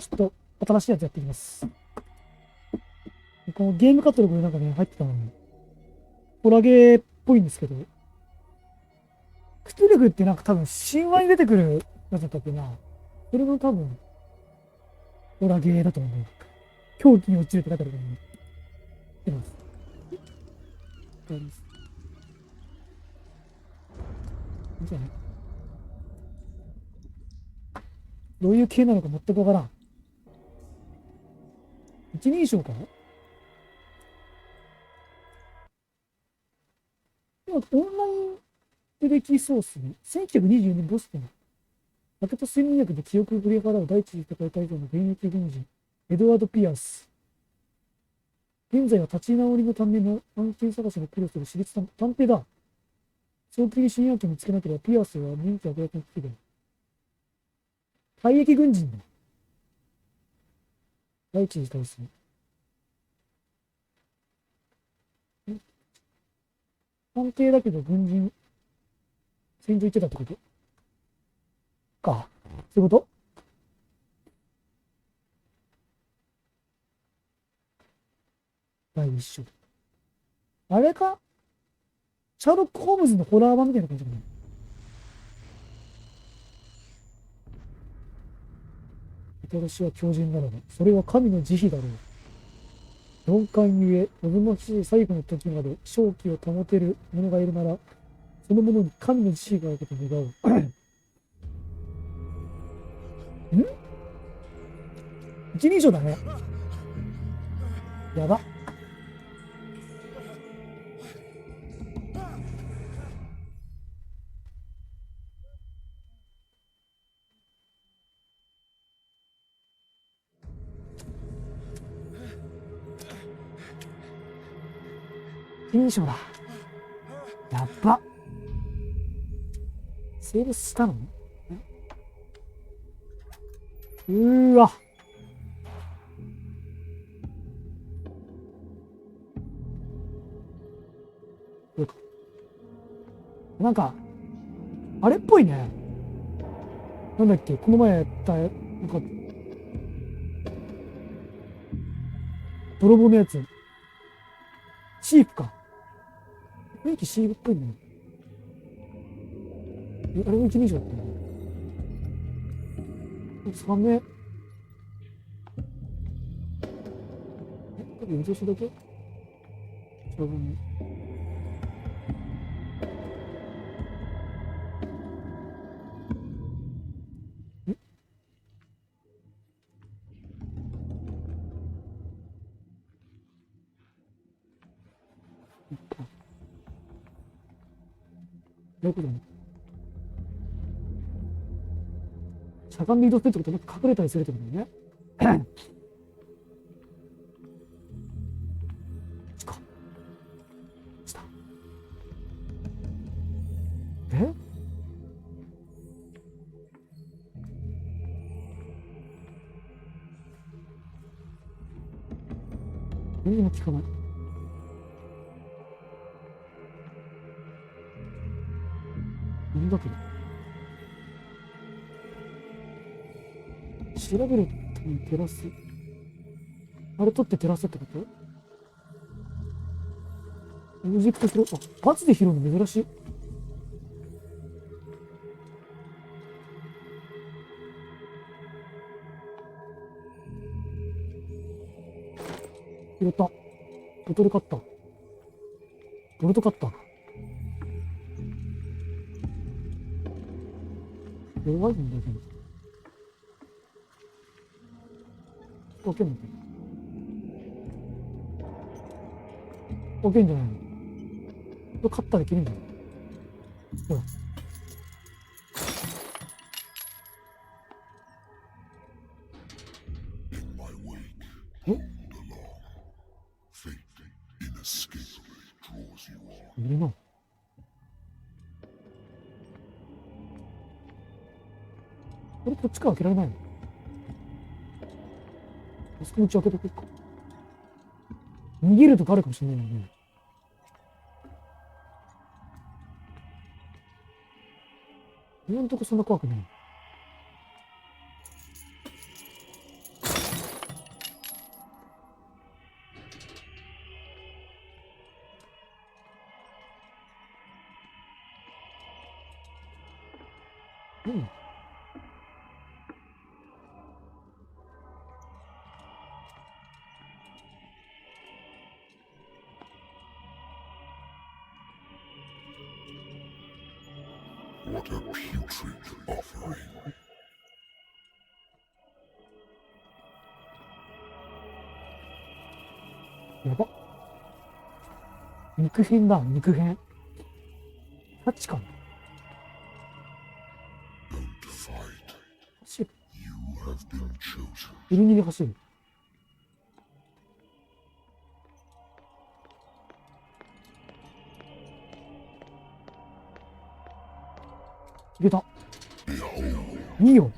ちょっと新しいやつやっていきます。このゲームカタログなんかね、入ってたのに、ホラゲーっぽいんですけど、クトゥルフってなんか多分神話に出てくるやつだったっけな。それが多分、ホラゲーだと思う。狂気に落ちるって書いてあるからね。出ます。これです。いいんじゃない？どういう系なのか全くわからん。一人称か？でもオンラインでできそうっすね。1924年ボストン。負けた睡眠薬で記憶を振り払う第一次世界大戦の現役軍人、エドワード・ピアース。現在は立ち直りのための案件探しの苦慮する私立探偵だ。早急に新薬を見つけなければピアースは免許を悪役につける。退役軍人だ。第一次大戦。探偵だけど軍人、戦場行ってたってことか。そういうこと？第一章。あれか？シャーロック・ホームズのホラー版みたいな感じかな。私は狂人ならば、それは神の慈悲だろう。鈍感ゆえ、望ましい最後の時まで正気を保てる者がいるなら、その者に神の慈悲があることを願おう。ん？一人称だね。やば。一人称だ。やっば。セーブしたの？わ。なんか、あれっぽいね。なんだっけ、この前やった、なんか、泥棒のやつ。シープか。雰囲気シープっぽいね。あれも一人称だったの？サメ。多分、移動するだけ？違うね。どういうことね。しゃがんで移動するってことは、なんか隠れたりするってことだよね。した。何にも聞かない。なんだけど。調べるために照らす。あれ取って照らすってこと？オブジェクト拾う。あ、バツで拾うの珍しい。拾った。ボトルカッター。ボルトカッター。弱いんだけど。開けんのかな？開けんじゃないの？これカッターで切るんだよ。ほら。え？いるな。これこっちから開けられないの？あそこのうち開けとこうか。逃げるとかあるかもしれないよね。今んとこそんな怖くない。うん。What a putrid offering. やば。肉片だ、肉片。タッチかな。Don't fight. 走る。 You have been chosen. ギリギリ走る。いけた。いいよ。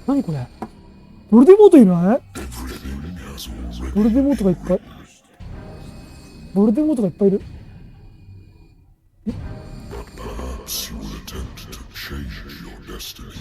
何これ。ボルデモートいない？ Everything has already ボルデモートがいっぱい。ボルデモートがいっぱいいる。 Perhaps you will attempt to change your destiny.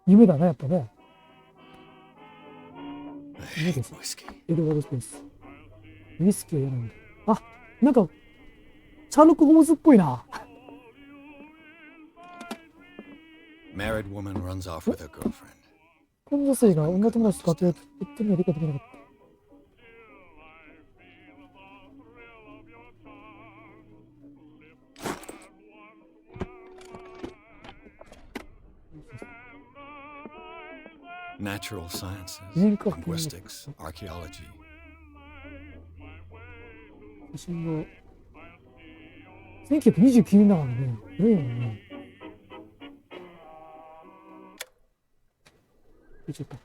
夢だね、やっぱね。夢です。エドワード・スペース。ウイスキーは嫌なんだ。あ、なんか、シャーロック・ホームズっぽいな。Married woman runs off with her girlfriend. この女性が女友達と家庭を言ってるのは理解できなかった。Natural sciences, 人格 linguistics, archaeology. 写真が1929年だからね。古いもんね。出ちゃった。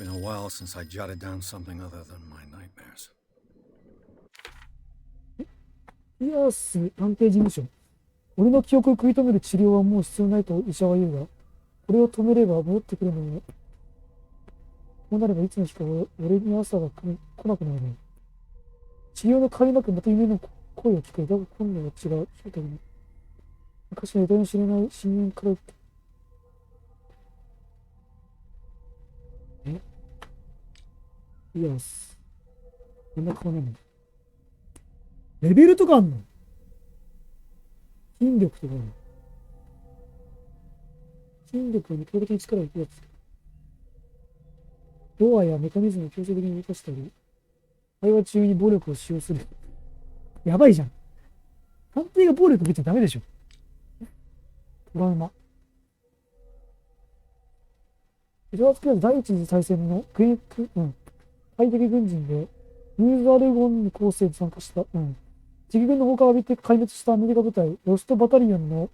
Been a while since I jotted down something other than my nightmares. いやーす、探偵事務所。俺の記憶を食い止める治療はもう必要ないと医者は言うが、これを止めれば戻ってくるのよ。こうなればいつの日か俺に朝が来なくなるのよ。治療の代わりなくまた夢の声を聞く。だが今度は違う。そうだね。昔の枝に知れない深淵からいやす。こんな顔なの。レベルとかあんの？筋力とかある。筋力は肉体的に力を引くやつ。ドアやメカニズムを強制的に動かしたり、会話中に暴力を使用する。やばいじゃん。探偵が暴力受けちゃダメでしょ。トラウマ。エドワード・クラス第一次大戦の大敵軍人で、ニューザルゴン構成に参加した。敵軍の砲火を浴びて壊滅したアメリカ部隊、ロストバタリオンの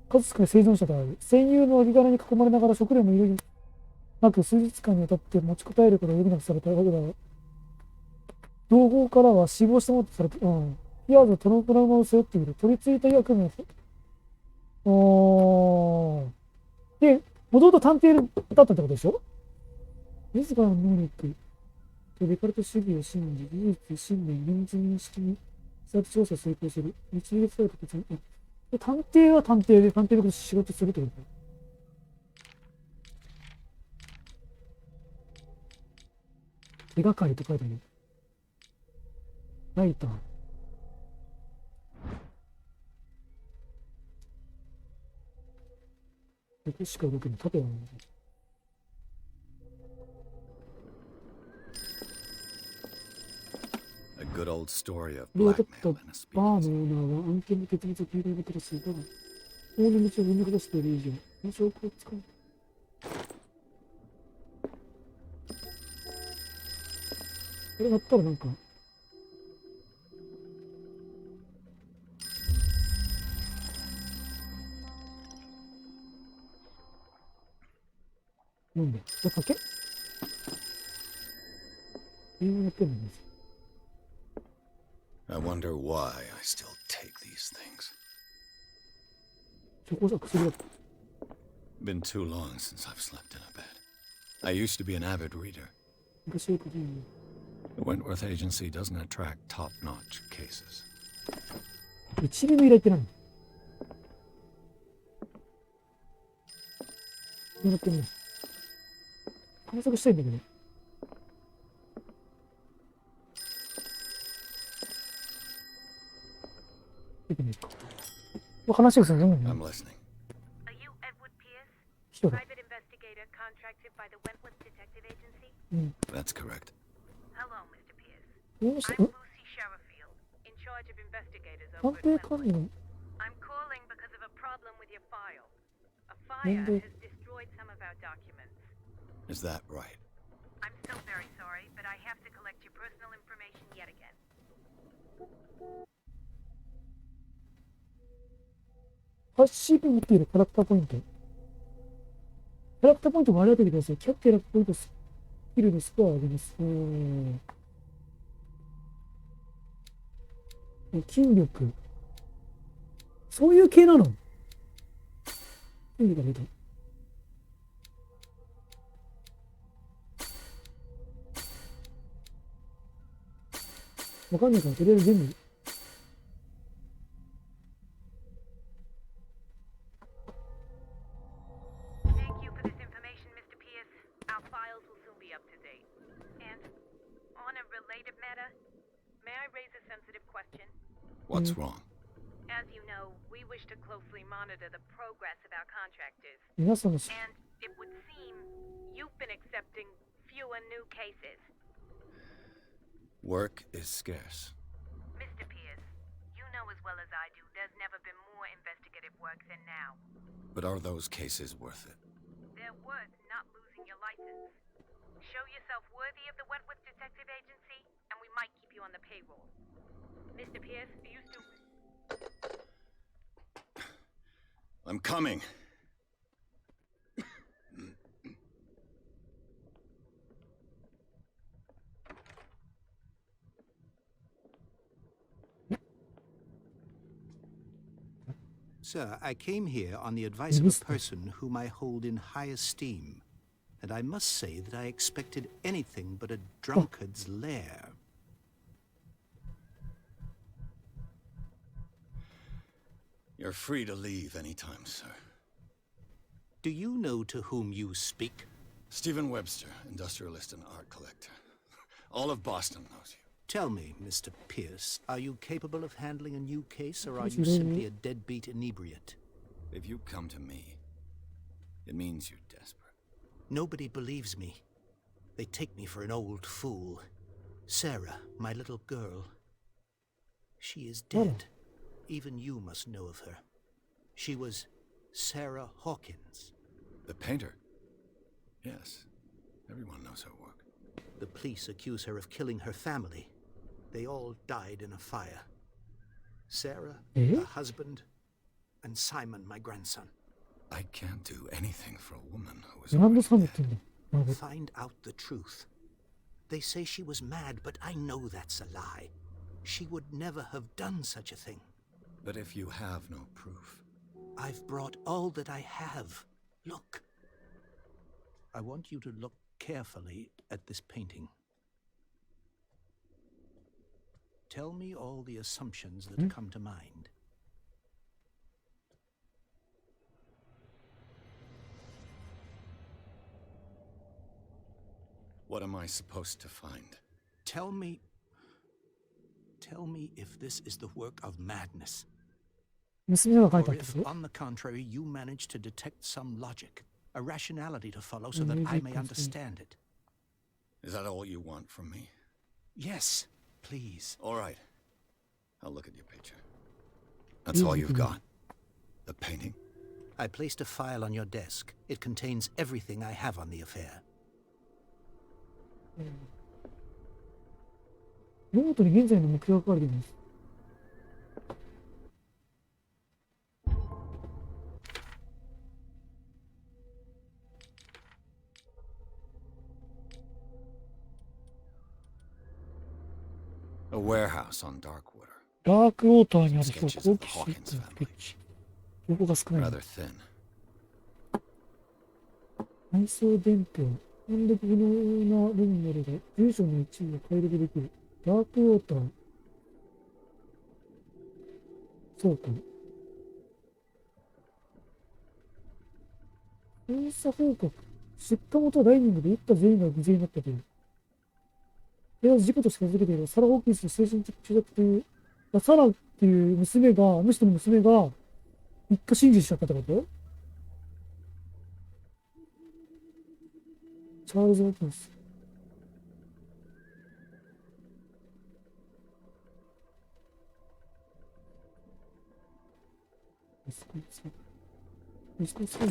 数少ない生存者である。戦友の脇柄に囲まれながら食料もいるなく数日間にわたって持ちこたえることを余儀なくされたわけだが、同胞からは死亡したものとされて、ピアーズはトラウマを背負っている。取り付いた役目で、もともと探偵だったってことでしょ？自らの能力とデカルト主義を信じ、事実、信念、現実認識に伝わって調査を成功する。導きされた別に、探偵は探偵で探偵の仕事するってことだ。手がかりと書いてある。ライター。ここしか動けない。縦はない。A good old story of で、取った blackmail バ and a ーのオ speakeasy. ーナーは案件の結末を聞いているらしいが、法の道を踏み下している以上、この証拠を使う。これやったらなんか、なんでこれ酒？英語やってるんですよ。I wonder why I still take these things. チョコさ薬だった。Been too long since I've slept in a bed. I used to be an avid reader. 昔よく言う。The Wentworth Agency doesn't attract top-notch cases. 一流の依頼って何？どうなってんの？探索したいんだけど。出てみるか。話がするの？ I'm listening. Are you Edward Pierce, 人だ。 private investigator contracted by the Wentworth Detective Agency? That's correct. Hello, Mr. Pierce. どうし I'm て、 Lucy Sherrifield, in charge of investigators 探 over at 偵 Wentworth. 関連。 I'm calling because of a problem with your file. A fire Window. has destroyed some of our documents. Is that right? I'm so very sorry, but I have to collect your personal information yet again. ハッシープ持っているキャラクターポイント。キャラクターポイントもありがとうください。キャラクターポイントスキルのスコアを上げます。筋力。そういう系なの？筋力が出た。わかんないから、とりあえず全部。Thank you for this information, Mr. Pierce. Our files will soon be up to date. And on a related matter, may I raise a sensitive question? What's wrong? As you know, we wish to closely monitor the progress of our contractors. 皆さんの And it would seem you've been accepting fewer new cases. Work is scarce. Mr. Pierce, you know as well as I do there's never been more investigative work than now. But are those cases worth it? They're worth not losing your license. Show yourself worthy of the Wentworth Detective Agency, and we might keep you on the payroll. Mr. Pierce, are you still... I'm coming. Sir, I came here on the advice of a person whom I hold in high esteem, and I must say that I expected anything but a drunkard's lair. You're free to leave anytime, sir. Do you know to whom you speak? Stephen Webster, industrialist and art collector. All of Boston knows you. Tell me, Mr. Pierce, are you capable of handling a new case, or are you simply a deadbeat inebriate? If you come to me, it means you're desperate. Nobody believes me. They take me for an old fool. Sarah, my little girl. She is dead. Even you must know of her. She was Sarah Hawkins. The painter? Yes. Everyone knows her work. The police accuse her of killing her family. They all died in a fire. Sarah, her husband, and Simon, my grandson. I can't do anything for a woman who is なんで already サムっ dead. て言うんだ。 Find out the truth. They say she was mad, but I know that's a lie. She would never have done such a thing. But if you have no proof, I've brought all that I have. Look. I want you to look carefully at this painting. Tell me all the assumptions that come to mind. what am I supposed to find? Tell me if this is the work of madness, 娘が書いた or ってこ if, と？ on the contrary, you manage to detect some logic, a rationality to follow so that I may understand it. Is that all you want from me? Yes, please. All right. I'll look at your picture. That's all you've got? The painting? I placed a file on your desk. It contains everything I have on the affair. ノートに現在の目標が書かれています。A warehouse on Darkwater. ダークウォーターにある倉庫、大きいスイッチのスケッチ。情報が少ない。Rather thin. 内装伝票。判読不能なルミネルで住所の一部を解読できる。ダークウォーター。倉庫。検査報告。出火元はダイニングで一家全員が犠牲になったという。とりあえず事故として名付けているサラ・ホーキンスの精神的中毒という、サラっていう娘が、あの人の娘が一家心中しちゃったってこと？チャールズ・ホーキンス。息子さん。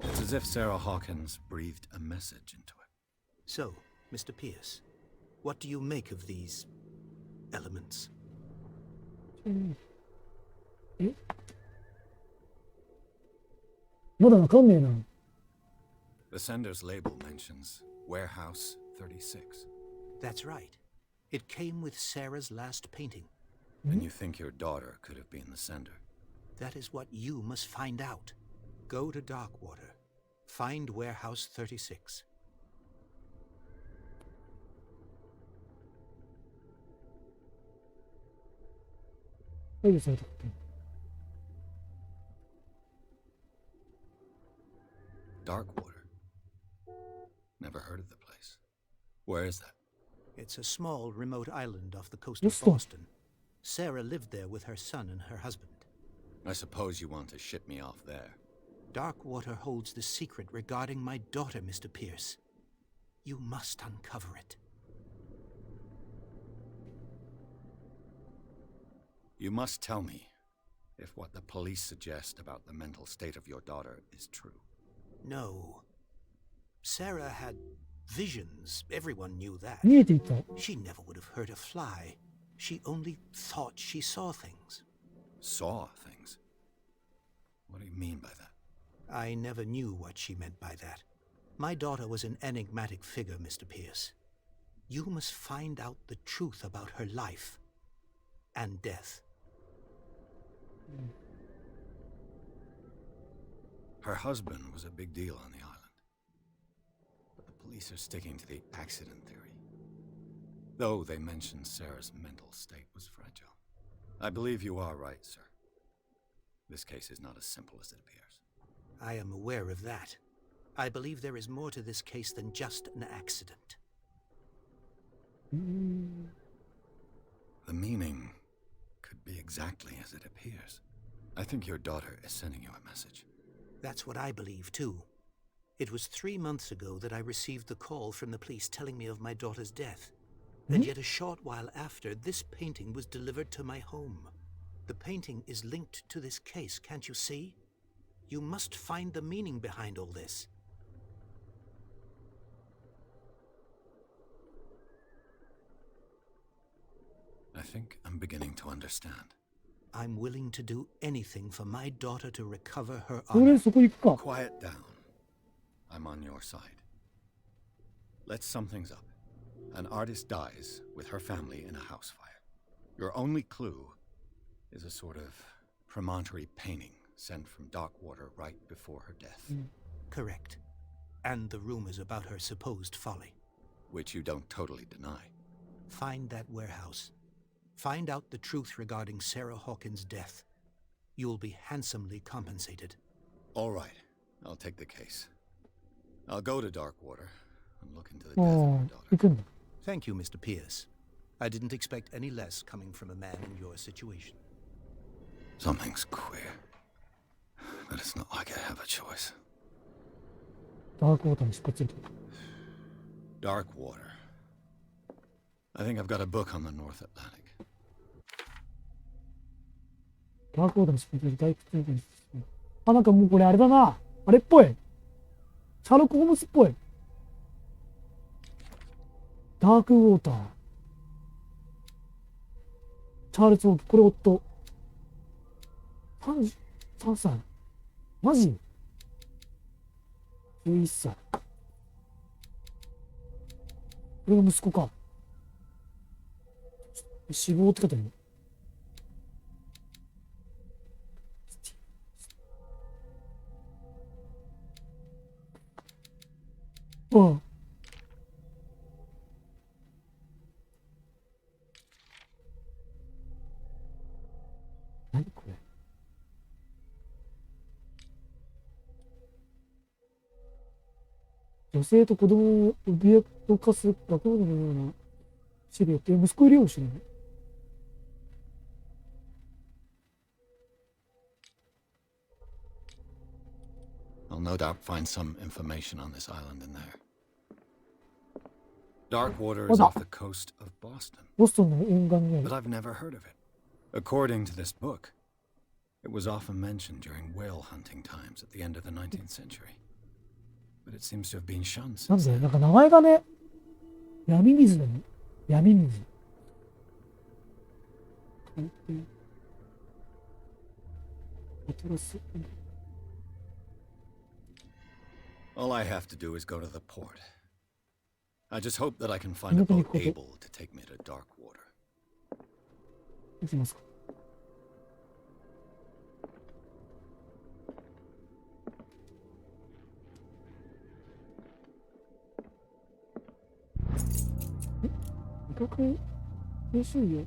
It's as if Sarah Hawkins breathed a message into it. So, Mr. Pierce, what do you make of these elements? え？まだわかんねえな。The sender's label mentions Warehouse 36. That's right. It came with Sarah's last painting. And you think your daughter could have been the sender? That is what you must find out. Go to Darkwater. Find Warehouse 36. 配慮されたこと。Darkwater. Never heard of the place. Where is that? It's a small, remote island off the coast of Yes, sir. Boston. Sarah lived there with her son and her husband. I suppose you want to ship me off there. Darkwater holds the secret regarding my daughter, Mr. Pierce. You must uncover it. You must tell me if what the police suggest about the mental state of your daughter is true. No. Sarah had visions. Everyone knew that. 見えていた。 She never would have hurt a fly. She only thought she saw things. Saw things? What do you mean by that? I never knew what she meant by that. My daughter was an enigmatic figure, Mr. Pierce. You must find out the truth about her life and death. Her husband was a big deal on the island. But the police are sticking to the accident theory. Though they mention Sarah's mental state was fragile. I believe you are right, sir. This case is not as simple as it appears. I am aware of that. I believe there is more to this case than just an accident. The meaning could be exactly as it appears. I think your daughter is sending you a message. That's what I believe, too. It was 3 months ago that I received the call from the police telling me of my daughter's death. And yet a short while after, this painting was delivered to my home. The painting is linked to this case, can't you see? You must find the meaning behind all this. I think I'm beginning to understand. I'm willing to do anything for my daughter to recover her とりあえ honor. ずそこ行くか。 Quiet down. I'm on your side. Let's sum things up. An artist dies with her family in a house fire. Your only clue is a sort of promontory painting sent from Darkwater right before her death. Correct. And the rumors about her supposed folly. Which you don't totally deny. Find that warehouse. Find out the truth regarding Sarah Hawkins' death. You'll be handsomely compensated. All right, I'll take the case. I'll go to Darkwater and look into the death of your 行 daughter. くんだ。 Thank you, Mr. Pierce. I didn't expect any less coming from a man in your situation. Something's queer. But it's not like I have a choice. ダークウォーターに出発すると。 Darkwater. I think I've got a book on the North Atlantic. ダークウォーターに出発する大工に。あ、なんかもうこれあれだな。あれっぽい。シャーロック・ホームズっぽい。ダークウォーター。チャールズ・ウォーク、これ夫。33歳。マジ ?11 歳。これが息子か。死亡って書いてある。うん。何これ。女性と子供を脅かす化け物のようなシリアって、息子いるよ、後ろに。I'll no doubt find some information on this island in there. Darkwater is off the coast of Boston, ボストンの沿岸にあ but る。 I've never heard of it. According to this book, it was often mentioned during whale hunting times at the end of the 19th century. But it seems to have been shunned なん since で、 then. なんか名前がね、闇水だね。闇水。海底。アトラス。 All I have to do is go to the port. I just hope that I can find a boat able to take me to Darkwater. 行きますか。味覚研修医よ。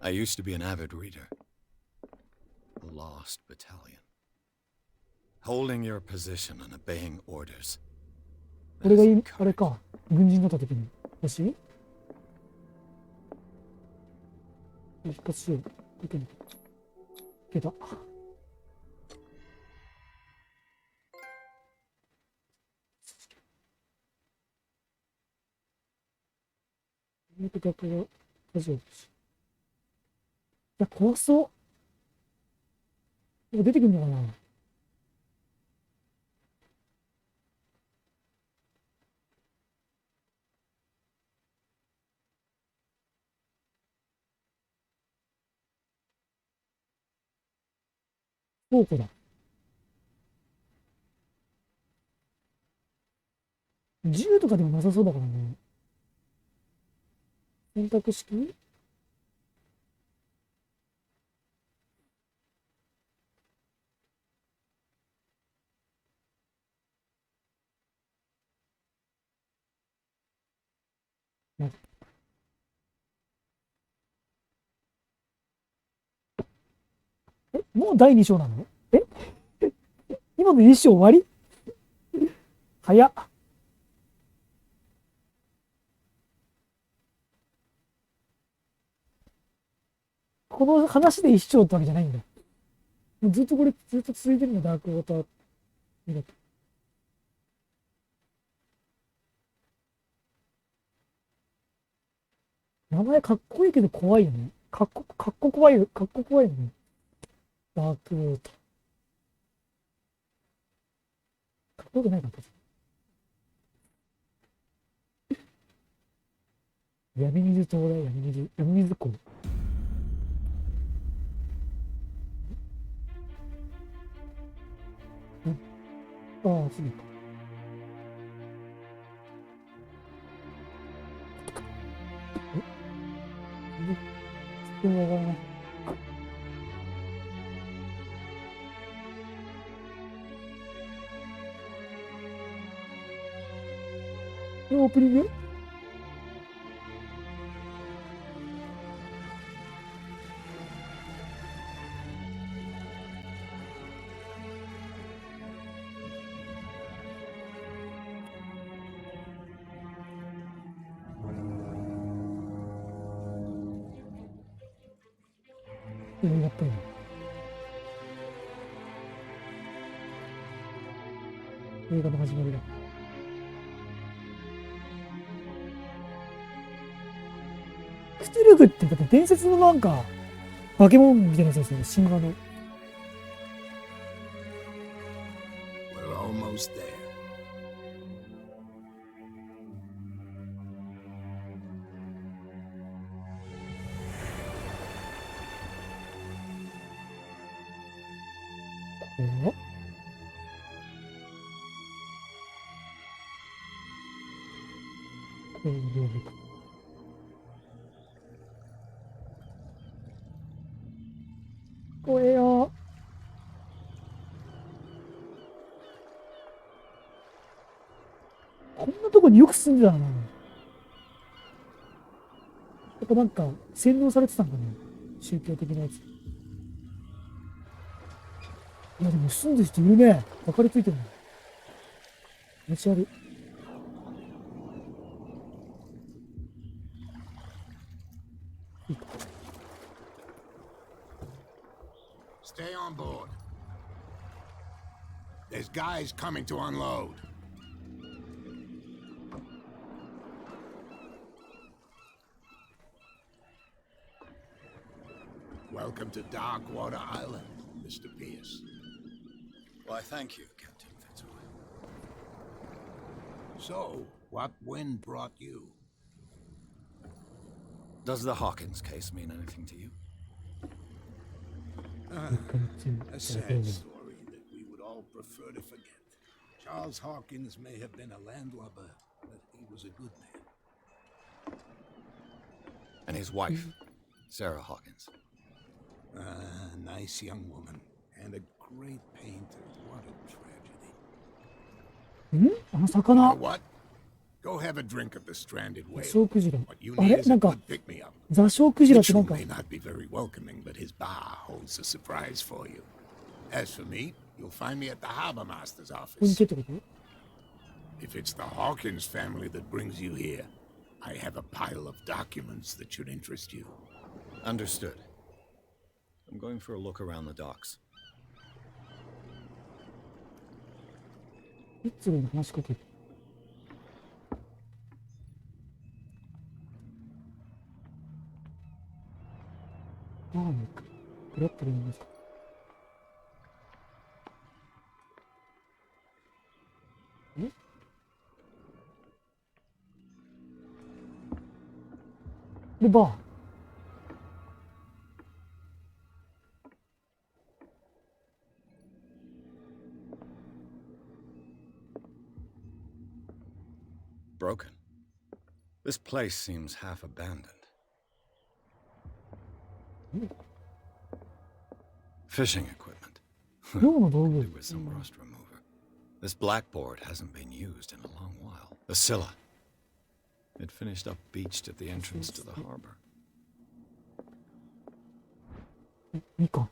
I used to be an avid reader. The Lost Battalion. Holding your position and obeying orders. これがあれか。軍人だった時に。欲しい？復活しよう。いけた。画家がラジオです。いや、怖そう。出てくるのかな。倉庫だ。銃とかでもなさそうだからね。選択式？もう第2章なの？今の1章終わり？早っ。この話で1章ってわけじゃないんだ。もうずっと続いてるの、ダークウォーター。名前かっこいいけど怖いよね。かっこ怖いよ。かっこ怖いよね。ダークウォーター。かっこよくないかった。闇水到来、闇水港。ああ、次か。全然わからない。オープニング？映画っぽいな。映画の始まりだ。クトゥルフってだって伝説のなんか化け物みたいなやつですよね、神話の。We're almost there. お？こういう料理か。これよ。こによく住んでたな。やっぱなんか、洗脳されてたんだね。宗教的なやつ。いや、でも住んでる人いるね。明かりついてるの。持ち悪い。Stay on board. There's guys coming to unload. Welcome to Darkwater Island, Mr. Pierce. Why, thank you, Captain Fitzroy. So, what wind brought you? Does the Hawkins case mean anything to you? A sad story that we would all prefer to forget. Charles Hawkins may have been a landlubber, but he was a good man. And his wife, Sarah Hawkins. A nice young woman, and a great painter. What a tragedy. あの You 魚 know。what? Go have a drink of the stranded 座 whale. 礁クジラ。 What you あ need れ is な a んか、 good pick-me-up. 座礁クジラってなん Mitchell か、 may not be very welcoming, but his bar holds a surprise for you. As for me, you'll find me at the harbor master's ここに office. 行けってこと？ If it's the Hawkins family that brings you here, I have a pile of documents that should interest you. Understood. I'm going for a look around the docks. いつもに話しかける。ああ、なんか、フラットでいいんですか。え？で、バー。Broken. This place seems half abandoned. Fishing equipment. 漁の道具。 With some rust remover. This blackboard hasn't been used in a long while. The Scylla. It finished up beached at the entrance to the harbor. みかん。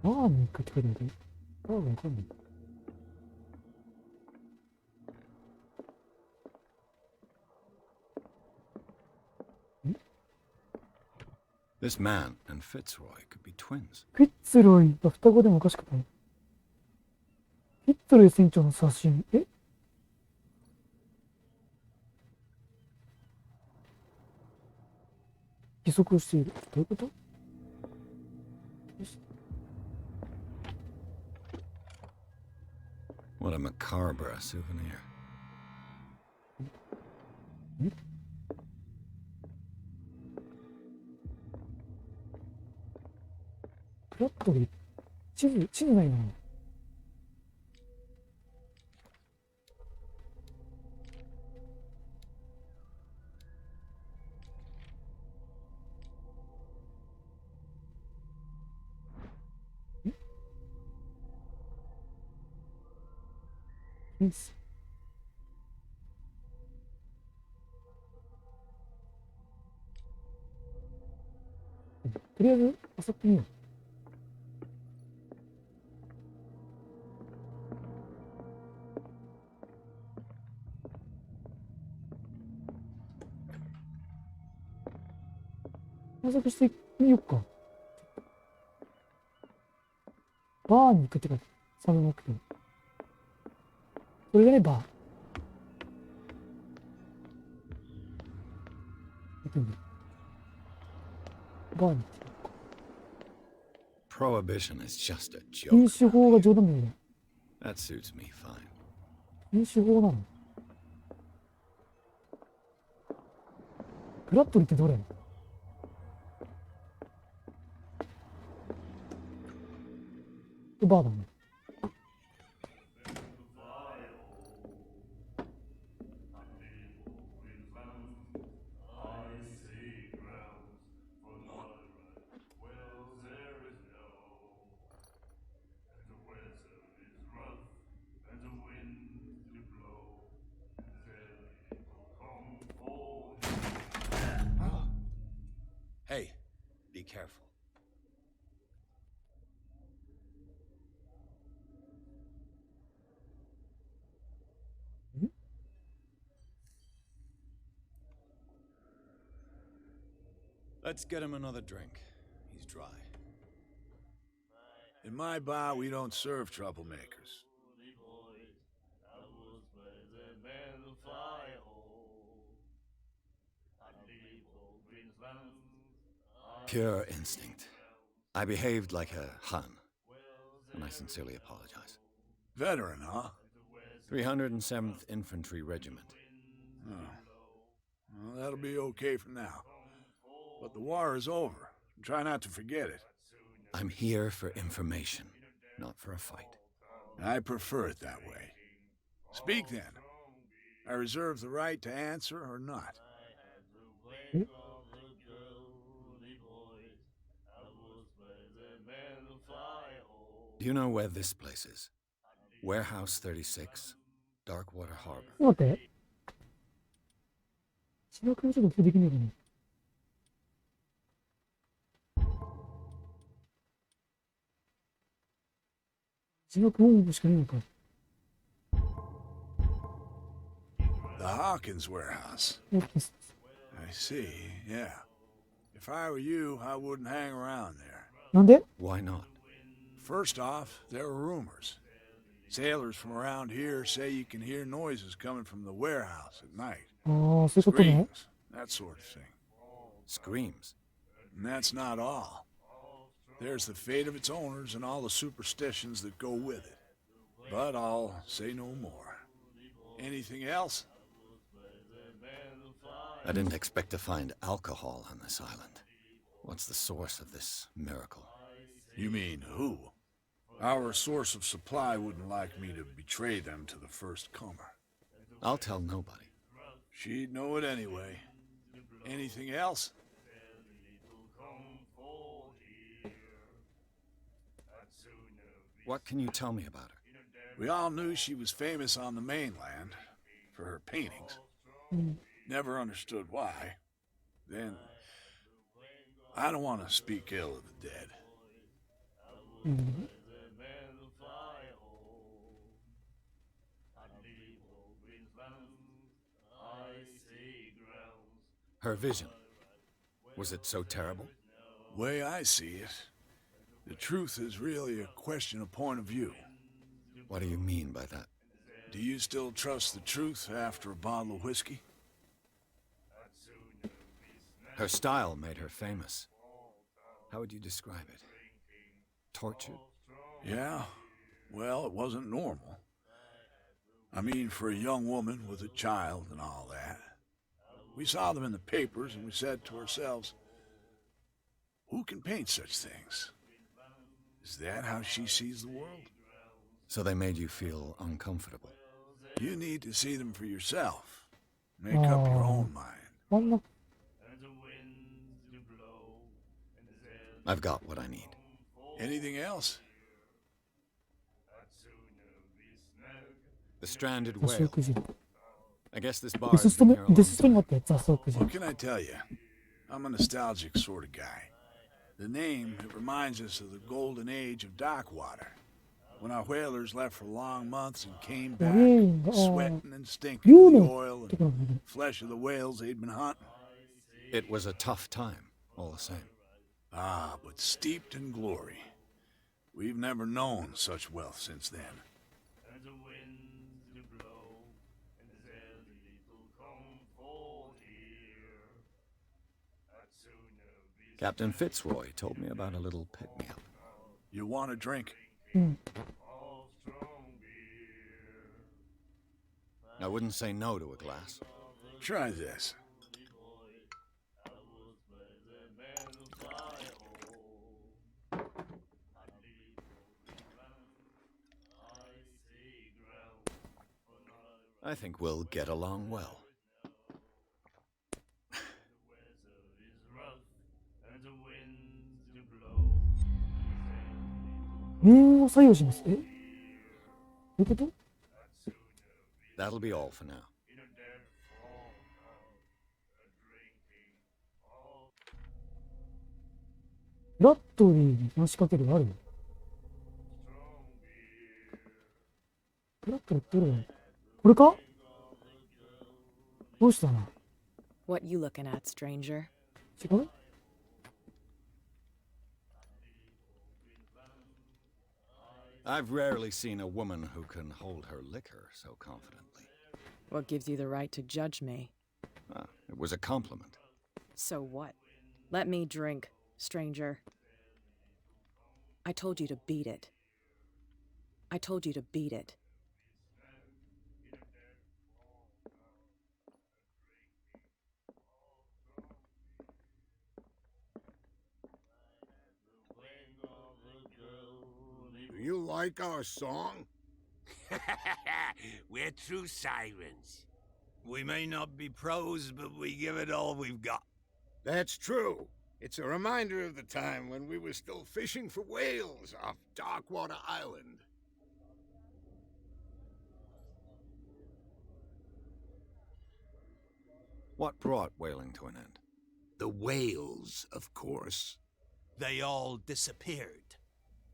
バーに行くって書いてある。バーがわかんない。This man and Fitzroy could be twins. フィッツロイが双子でもおかしくない。フィッツロイ船長の写真。え？義足をしている。どういうこと？よし。 What a macabre souvenir. フラットで地図ないな。よし。とりあえず、漁ってみよう。探索してみよっか。バーに行くってか、サブ目標。それがね、バー。見てみる。バーに行ってみようか。 Prohibition is just a 飲 joke. 酒法が冗談だよね。 That suits me fine. 飲酒法なの。フラットリーってどれ？バーだね。Let's get him another drink. He's dry. In my bar, we don't serve troublemakers. Pure instinct. I behaved like a Hun, and I sincerely apologize. Veteran, huh? 307th Infantry Regiment. Oh. Well, that'll be okay for now. But the war is over. Try not to forget it. I'm here for information, not for a fight. I prefer it that way. Speak then. I reserve the right to answer or not. Do you know where this place is? Warehouse 36, Darkwater Harbor. 待って。字幕もちょっと共有できないかな。字幕音楽しかないのか。The Hawkins warehouse. オーケー I see, yeah. If I were you, I wouldn't hang around there. なんで？ Why not? First off, there are rumors. Sailors from around here say you can hear noises coming from the warehouse at night. ああ、そういうことね。 Screams, that sort of thing. Screams. And that's not all. There's the fate of its owners and all the superstitions that go with it. But I'll say no more. Anything else? I didn't expect to find alcohol on this island. What's the source of this miracle? You mean who? Our source of supply wouldn't like me to betray them to the first comer. I'll tell nobody. She'd know it anyway. Anything else? What can you tell me about her? We all knew she was famous on the mainland for her paintings. Never understood why. Then, I don't want to speak ill of the dead. うん Her vision. Was it so terrible? Way I see it, the truth is really a question of point of view. What do you mean by that? Do you still trust the truth after a bottle of whiskey? Her style made her famous. How would you describe it? Tortured? Yeah, well, it wasn't normal. I mean, for a young woman with a child and all that. We saw them in the papers and we said to ourselves, who can paint such things? Is that how she sees the world? So they made you feel uncomfortable. You need to see them for yourself. Make up your own mind. 真ん中 I've got what I need. Anything else? The stranded 雑草 whale. くじり I guess this bar デ has ススト been も here a デ long スストもあ time. って雑草くじり What can I tell you? I'm a nostalgic sort of guy. The name, it reminds us of the golden age of Darkwater. When our whalers left for long months and came back, Rain, oh. sweating and stinking You of the know. oil ところ and がね flesh of the whales they'd been hunting. It was a tough time, all the same. Ah, but steeped in glory. We've never known such wealth since then. Captain Fitzroy told me about a little pick-me-up. You want a drink? うん I wouldn't say no to a glass. Try this. I think we'll get along well. 念を作用します。えどういうこと That'll be all for now. フラットリーに話しかけるあるフラットリーってどれだこれかどうしたな What you looking at, stranger? 違う I've rarely seen a woman who can hold her liquor so confidently. What gives you the right to judge me? It was a compliment. So what? Let me drink, stranger. I told you to beat it. I told you to beat it. Do you like our song? We're true sirens. We may not be pros, but we give it all we've got. That's true. It's a reminder of the time when we were still fishing for whales off Darkwater Island. What brought whaling to an end? The whales, of course. They all disappeared.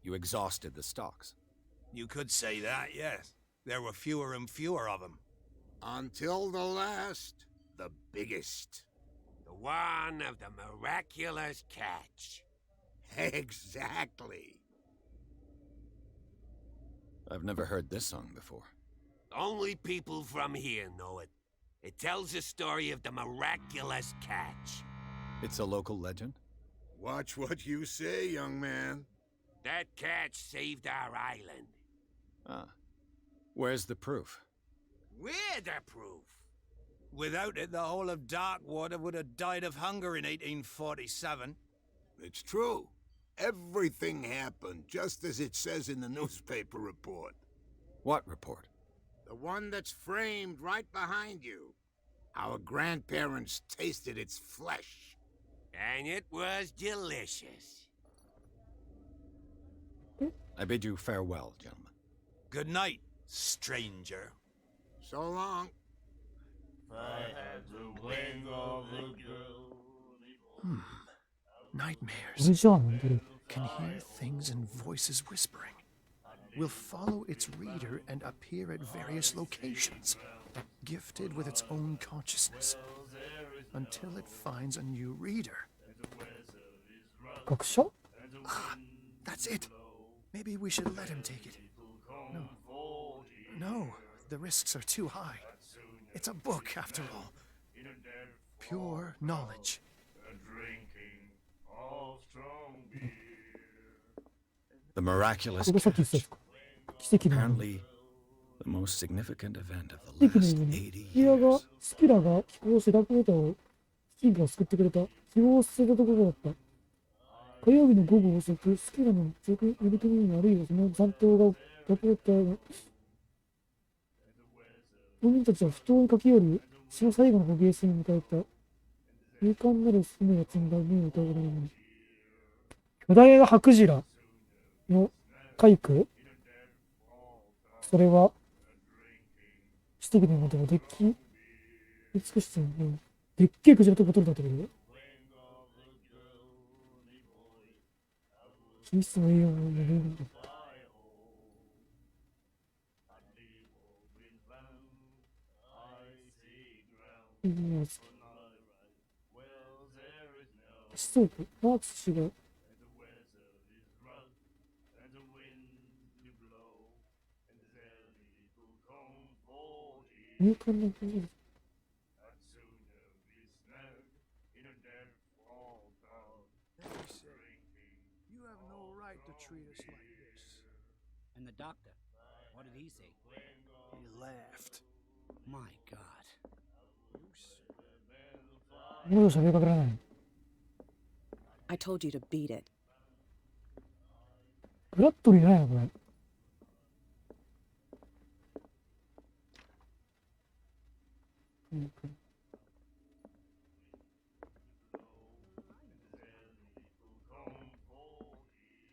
You exhausted the stocks. You could say that, yes. There were fewer and fewer of them. Until the last, the biggest. The one of the miraculous catch. Exactly. I've never heard this song before. Only people from here know it. It tells the story of the miraculous catch. It's a local legend? Watch what you say, young man. That catch saved our island. Ah. Where's the proof? We're the proof. Without it, the whole of Darkwater would have died of hunger in 1847. It's true. Everything happened just as it says in the newspaper report. What report? The one that's framed right behind you. Our grandparents tasted its flesh. And it was delicious. I bid you farewell, gentlemen. Good night, stranger. So long.こ Nightmares. れじゃあなんだろう。 Can hear things and voices whispering. Will follow its reader and appear at various locations, gifted with its own consciousness, until it finds a new reader. 学者 That's it. Maybe we should let him take it. No, the risks are too high. It's a book, after all. Pure knowledge. The miraculous これさっき言ってたやつ catch. か。奇跡のように Apparently, the most significant event of 奇 the 跡の last ように 80スピラが years. スピラが寄港してダークウォーターをキングが救ってくれた希望を捨てたところだった。火曜日の午後遅く、スピラの上空乗組員あるいはその残党がダークウォーターの農民たちは不当に駆け寄り、死の最後の捕鯨船に迎えた。勇敢なる船が積んだ海を歌うことになる。巨大な白ジラの海区、それは奇跡のことがデッキ美しさのでっけえクジラとボトルだったけど、品質の栄養を巡るんだ。そうか、マークス氏が勇敢なクジラ。You have no right to treat us like this. And the doctor, what did he say? He laughed. My God. もう喋りかけられない。 I told you to beat it. ブラッドリーないのこれ。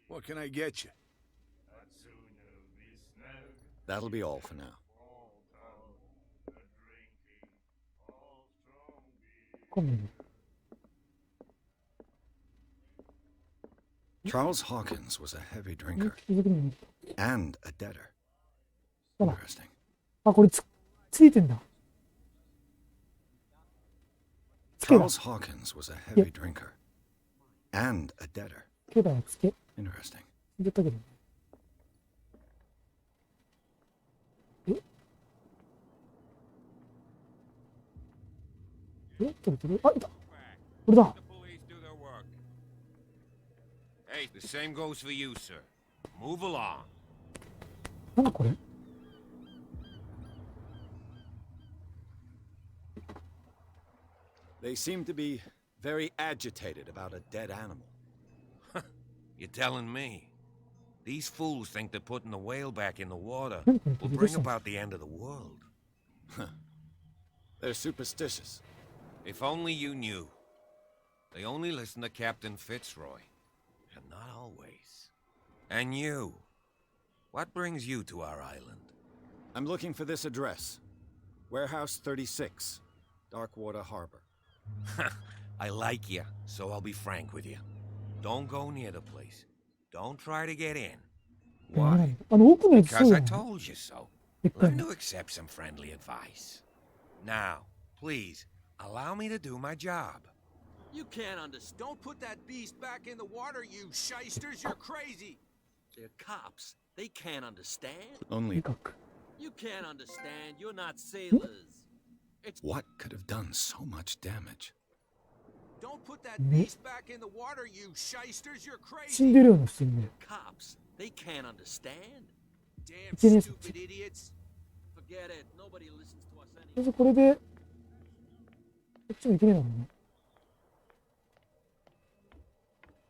What can I get you? That'll be all for now. コンビニ。 Charles Hawkins was a heavy 気 drinker づくのに。 and a debtor. ほら。 Interesting. あ、これついてんだ。つけだ。 Charles Hawkins was a heavy drinker and a debtor. つけだよ、つけ。 Interesting. 言ったけど。取れてる。あ、いた。これだ。 The police do their work. Hey, the same goes for you, sir. Move along. なんだこれ。 They seem to be very agitated about a dead animal. You're telling me? These fools think that putting the whale back in the water 何これ will 飛び出 bring したの about the end of the world. They're superstitious. If only you knew. They only listen to Captain Fitzroy. And not always. And you. What brings you to our island? I'm looking for this address. Warehouse 36, Darkwater Harbor. I like you, so I'll be frank with you. Don't go near the place. Don't try to get in. ダメな Why? んだ。奥のやつそう Because だ I な。 told you so. でっかい Learn の。 to accept some friendly advice. Now, please, allow me to do my job. You can't understand. Don't put that beast back in the water, you shysters. You're crazy. They're cops. They can't understand. で Only かく。 You can't understand. You're not sailors. It's what could have done so much damage? don't put that ね。 beast back in the water, you shysters. You're 死ん crazy. でるような普通にね。 Cops. They can't understand. Damn いけねえぞ。 stupid idiots. Forget it. Nobody listens to us とりあ anyway. えずこれで、こっちもいけねえだろうな。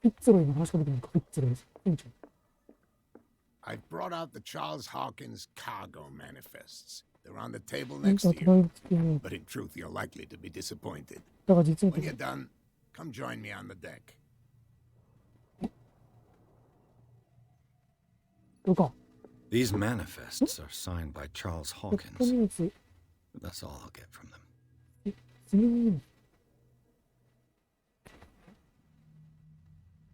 ピッツロイの話しかけてみるか、ピッツロイ。店長。 I've brought out the Charles Hawkins cargo manifests. They're on the table なん next か to トラ you. イブ付きに。 But in truth, you're likely to be disappointed. だから実 When に you're done, come join me on the deck. どうか。 These manifests are signed by Charles ペット Hawkins. ニュース。 That's all I'll get from them. 次に。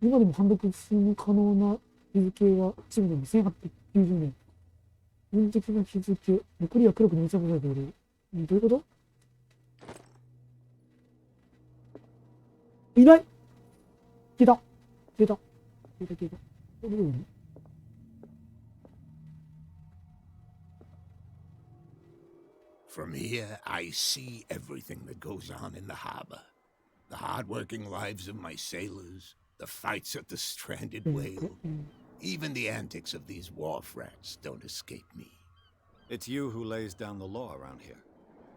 今でも判読可能な日付は一部でも1890年。軍的な日付、残りは黒く塗りつぶされている。どういうこと？いない！消えた！消えた！消えた消えた。どこに？ From here, I see everything that goes on in the harbor. The hard-working lives of my sailors, the fights at the stranded whale, even the antics of these wharf rats don't escape me. It's you who lays down the law around here.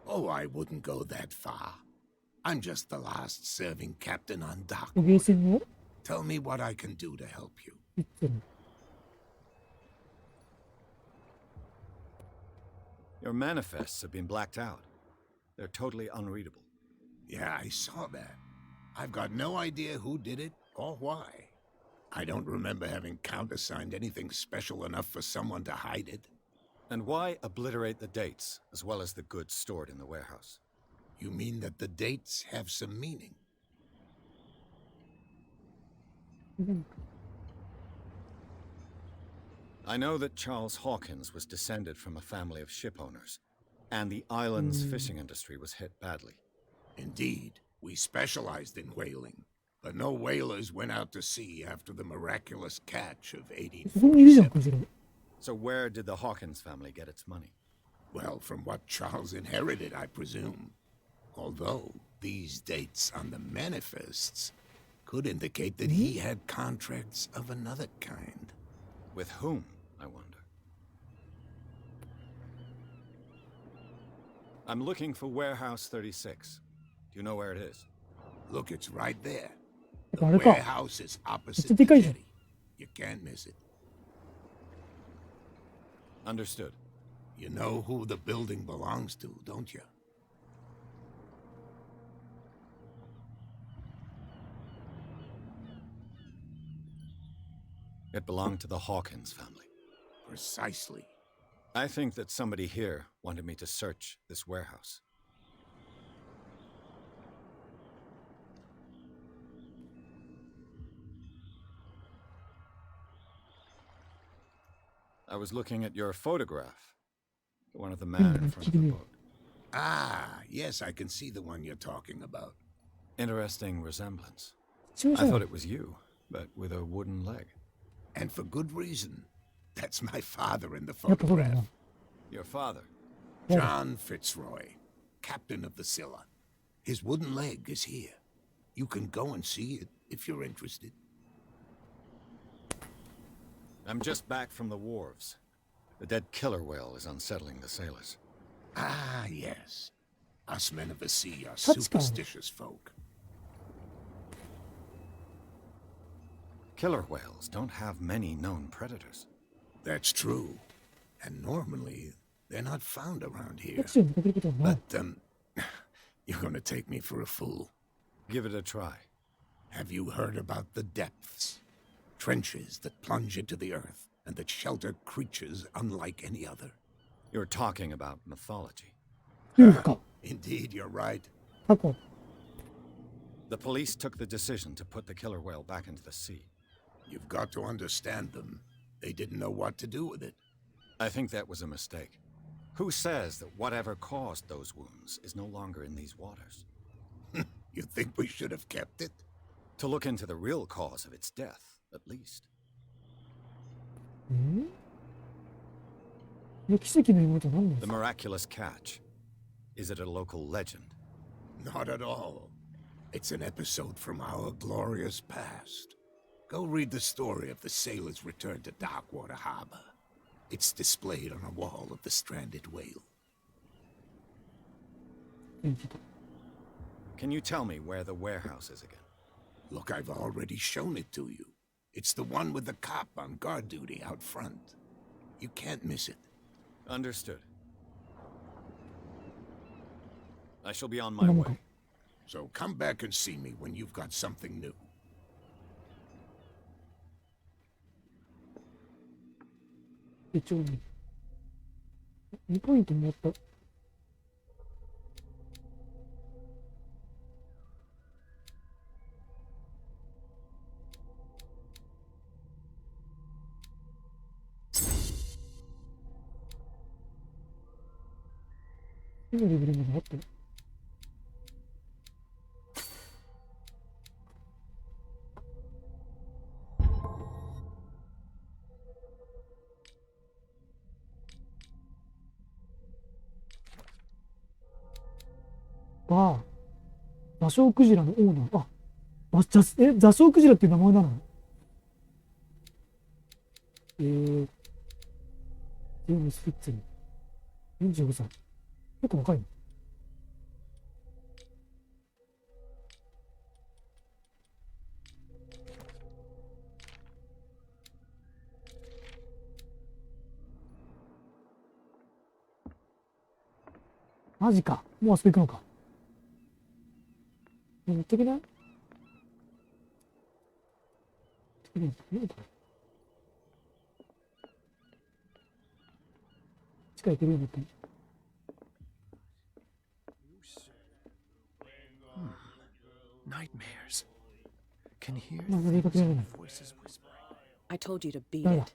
Oh, I wouldn't go that far. I'm just the last serving captain on dock. ゲーセンの Tell me what I can do to help you. ピッツロイ。 Your manifests have been blacked out. They're totally unreadable. Yeah, I saw that. I've got no idea who did it or why. I don't remember having countersigned anything special enough for someone to hide it. And why obliterate the dates, as well as the goods stored in the warehouse? You mean that the dates have some meaning? I know that Charles Hawkins was descended from a family of ship owners, and the island's fishing industry was hit badly. Indeed, we specialized in whaling, but no whalers went out to sea after the miraculous catch of ここにいるじゃん、 1847. こちら。 So where did the Hawkins family get its money? Well, from what Charles inherited, I presume. Although these dates on the manifests could indicate that he had contracts of another kind. With whom, I wonder? I'm looking for Warehouse 36. Do you know where it is? Look, it's right there. The あれか。 warehouse is めっ opposite ちゃ the でかいじゃん。 jetty. You can't miss it. Understood. You know who the building belongs to, don't you? It belonged to the Hawkins family. Precisely. I think that somebody here wanted me to search this warehouse. I was looking at your photograph. The one of the man in front of the boat. Ah, yes, I can see the one you're talking about. Interesting resemblance. 一応じゃ I ん thought it was you, but with a wooden leg. And for good reason. That's my father in the やっぱそうだよな。 photograph. Your father. John Fitzroy, captain of the Scylla. His wooden leg is here. You can go and see it if you're interested. I'm just back from the wharves. The dead killer whale is unsettling the sailors. Ah, yes. Us men of the sea are Touchdown. superstitious folk. Killer whales don't have many known predators. That's true. And normally, they're not found around here. タクシーを見かけることはない。 But, you're gonna take me for a fool. Give it a try. Have you heard about the depths? Trenches that plunge into the earth and that shelter creatures unlike any other. You're talking about mythology. 古くか。 Indeed, you're right. 過去。 The police took the decision to put the killer whale back into the sea. You've got to understand them. They didn't know what to do with it. I think that was a mistake. Who says that whatever caused those wounds is no longer in these waters? You think we should have kept it? To look into the real cause of its death, at least. 奇跡の妹は何なんで The すか？ miraculous catch. Is it a local legend? Not at all. It's an episode from our glorious past. Go read the story of the sailor's return to Darkwater Harbor. It's displayed on a wall of the stranded whale. Can you tell me where the warehouse is again? Look, I've already shown it to you. It's the one with the cop on guard duty out front. You can't miss it. Understood. I shall be on my way. So come back and see me when you've got something new. 手帳に。2ポイントもらった。今レベルまであったよ。座礁クジラのオーナー。座礁クジラっていう名前なの？ジェームス・フィッツリー。45歳。結構若いの。マジか。もうあそこ行くのか。持ってけない？地下行けるようになったの。Nightmares. Can hear まだ出かけられない。 voices whispering. I told you to beat 誰だ？ it.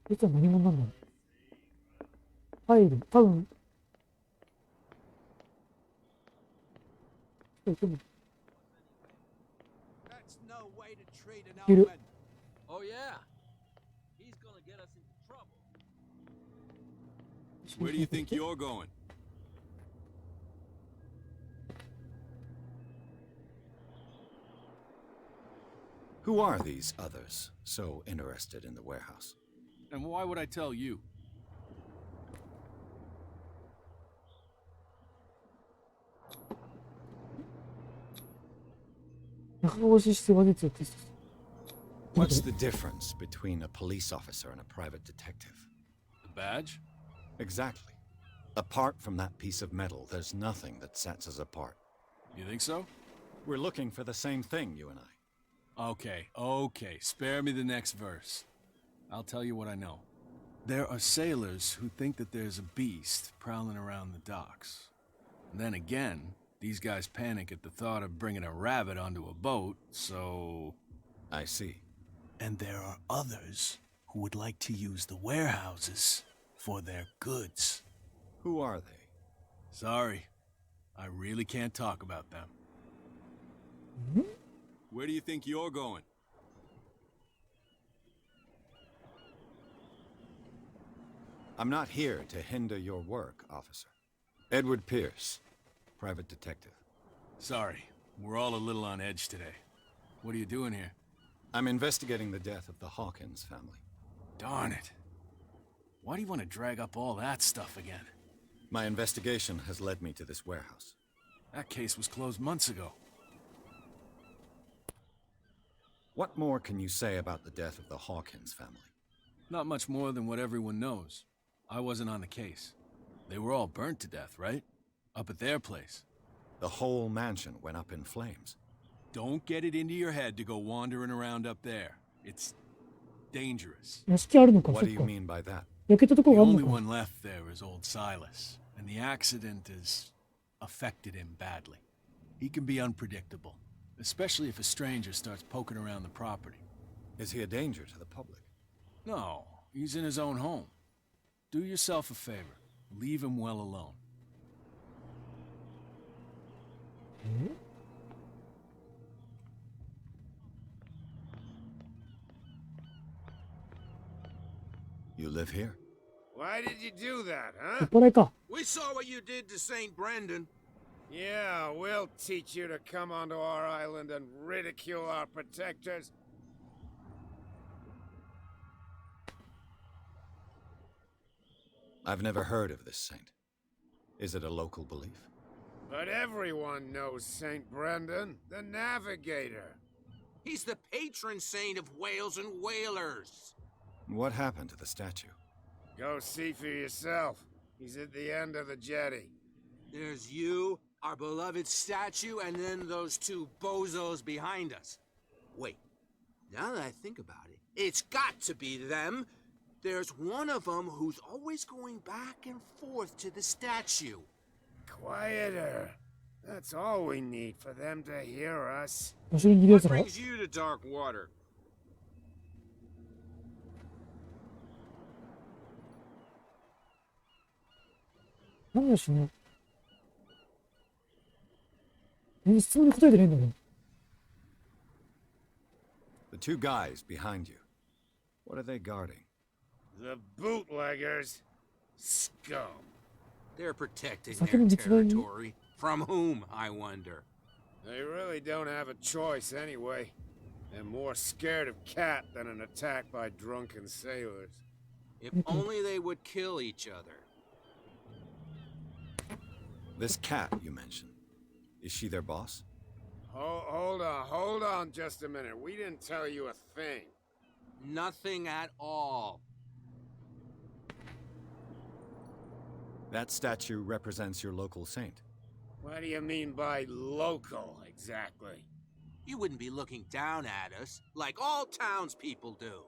実は何者なんだろう。ファイル、多分。That's no way to treat an You do- open. Oh yeah. He's gonna get us into trouble. Where do you think you're going? Who are these others so interested in the warehouse? And why would I tell you? What's the difference between a police officer and a private detective? The badge? Exactly. Apart from that piece of metal, there's nothing that sets us apart. You think so? We're looking for the same thing, you and I. Okay. Spare me the next verse. I'll tell you what I know. There are sailors who think that there's a beast prowling around the docks. And then again, these guys panic at the thought of bringing a rabbit onto a boat, so... I see. And there are others who would like to use the warehouses for their goods. Who are they? Sorry, I really can't talk about them. Where do you think you're going? I'm not here to hinder your work, officer. Edward Pierce, private detective. Sorry, we're all a little on edge today. What are you doing here? I'm investigating the death of the Hawkins family. Darn it. Why do you want to drag up all that stuff again? My investigation has led me to this warehouse. That case was closed months ago. What more can you say about the death of the Hawkins family? Not much more than what everyone knows. I wasn't on the case. They were all burnt to death, right? Up at their place. The whole mansion went up in flames. Don't get it into your head to go wandering around up there. It's dangerous. 屋敷あるのか、 What そ do っ you か。 mean by that? 焼けたとこ The ろがある only のか。 one left there is old Silas, and the accident has affected him badly. He can be unpredictable, especially if a stranger starts poking around the property. Is he a danger to the public? No, he's in his own home. Do yourself a favor. Leave him well alone. You live here? Why did you do that, 酔 huh? っ払いか。 We saw what you did to St. Brendan. Yeah, we'll teach you to come onto our island and ridicule our protectors. I've never heard of this saint. Is it a local belief? But everyone knows St. Brendan, the navigator. He's the patron saint of whales and whalers. What happened to the statue? Go see for yourself. He's at the end of the jetty. There's you, our beloved statue, and then those two bozos behind us. Wait, now that I think about it, it's got to be them. There's one of them who's always going back and forth to the statue. Quieter. That's all we need for them to hear us. 後ろにいるや What つら。 brings you to dark water? 何をしねえ。質問に答えてないんだけど。 The two guys behind you. What are they guarding? The bootleggers. Scum. They're protecting Fucking their it's very- territory. From whom, I wonder? They really don't have a choice anyway. They're more scared of Cat than an attack by drunken sailors. If only they would kill each other. This cat you mentioned. Is she their boss? Hold on just a minute. We didn't tell you a thing. Nothing at all. That statue represents your local saint. What do you mean by local, exactly? You wouldn't be looking down at us, like all townspeople do.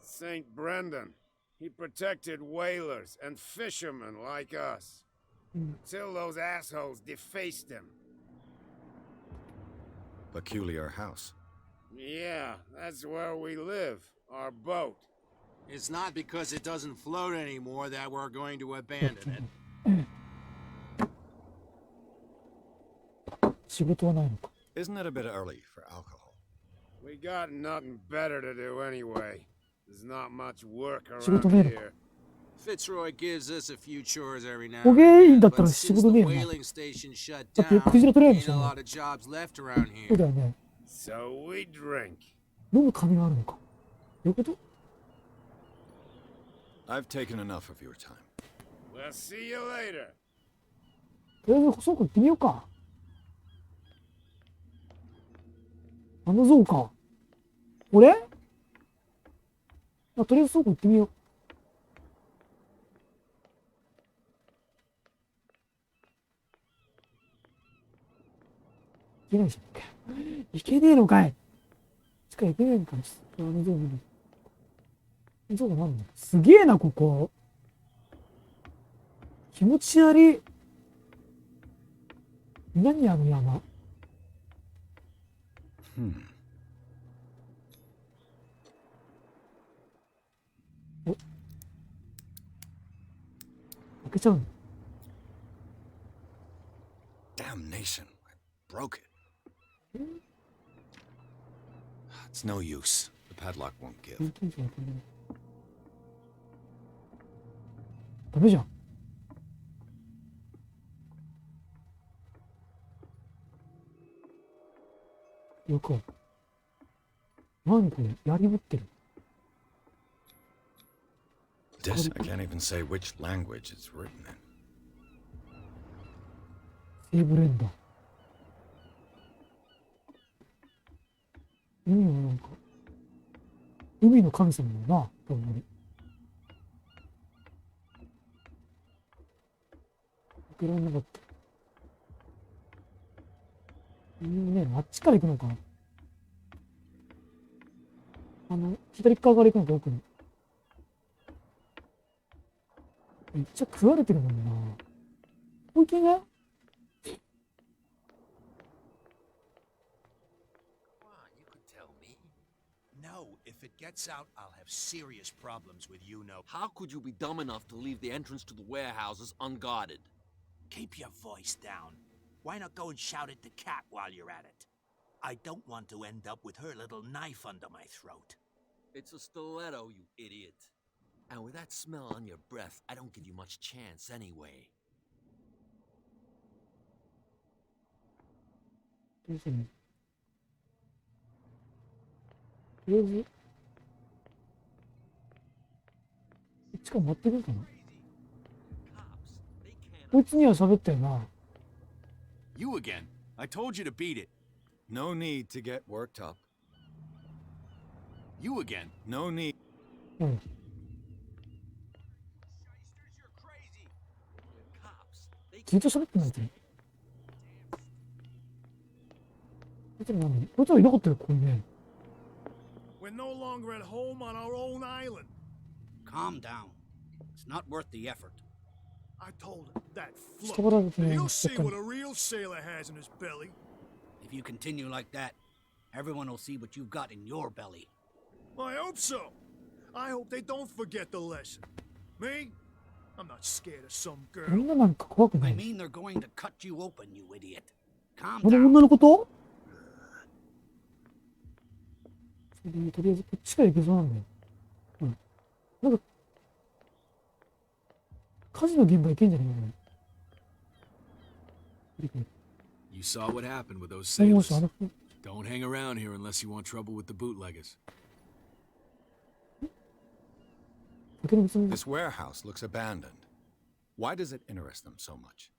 St. Brendan. He protected whalers and fishermen like us. Until those assholes defaced him. Peculiar house. Yeah, that's where we live. Our boat. It's not because it doesn't float anymore that we're going to abandon it. 仕事はないのか。 Isn't it a bit early for alcohol? We got nothing better to do anyway. There's not much work 仕事 around ねえのか。 here. Fitzroy gives us a few chores every now 捕 and 鯨員だ then, ったら but 仕 since 事 the ねえよな。 whaling station shut だって down, クジラ取れない ain't で a しょ。 lot of jobs left around そう here. だよね。 So we drink. 飲む金があるのか。どういうこと？ I've taken enough of your time. We'll see you later. とりあえず倉庫行ってみようか。あの像か。これ？とりあえず倉庫行ってみよう。いけないじゃんか。いけねえのかい。しかいけねえのかい。あの像見る。像が何だ？すげえな、ここ。気持ち悪い。何あの山。お、開けちゃうの。 Damnation. I broke it. It's no use. The padlock won't give. ダメじゃん。よく。何これ槍持ってる。 This, I can't even say which language it's written in. セーブレンダー。海はなんか、海の神様だな、多分俺。開けられなかった。ね、あっちから行くのか。左側から行くのか、奥に。めっちゃ食われてるもんな。こいけない？ No, if it gets out, I'll have serious problems with you, no. How could you be dumb enough to leave the entrance to the warehouses unguarded? Keep your voice down. Why not go and shout at the cat while you're at it? I don't want to end up with her little knife under my throat. It's a stiletto, you idiot. And with that smell on your breath, I don't give you much chance anyway. どうするの？とりあえず、こっちから待ってくるかな。こいつには喋ったよな。You again. I told you to beat it. No need to get worked up. You again. No need. うん。 ずっと喋ってないって。こいつら何？こいつらいなかったよ、ここにね。We're no longer at home on our own island. Calm down. It's not worth the effort. I told him that 下 float. からですね。 He'll see what a real sailor has in his belly. If you continue like that, everyone will see what you've got in your belly. I hope so. I hope they don't forget the lesson. Me? I'm not scared of some こ girl. んななんか怖くな I い。 mean they're going to cut you open, you idiot. Calm この down. 女のこと？とりあえずこっちから行けそうなんだよ。うん。なんか、火事の現場行けんじゃねえかな。 You saw what happened with those も sailors. しあの、 Don't hang around here unless you want trouble with the bootleggers. 酒の別に This warehouse looks abandoned. Why does it interest them so much?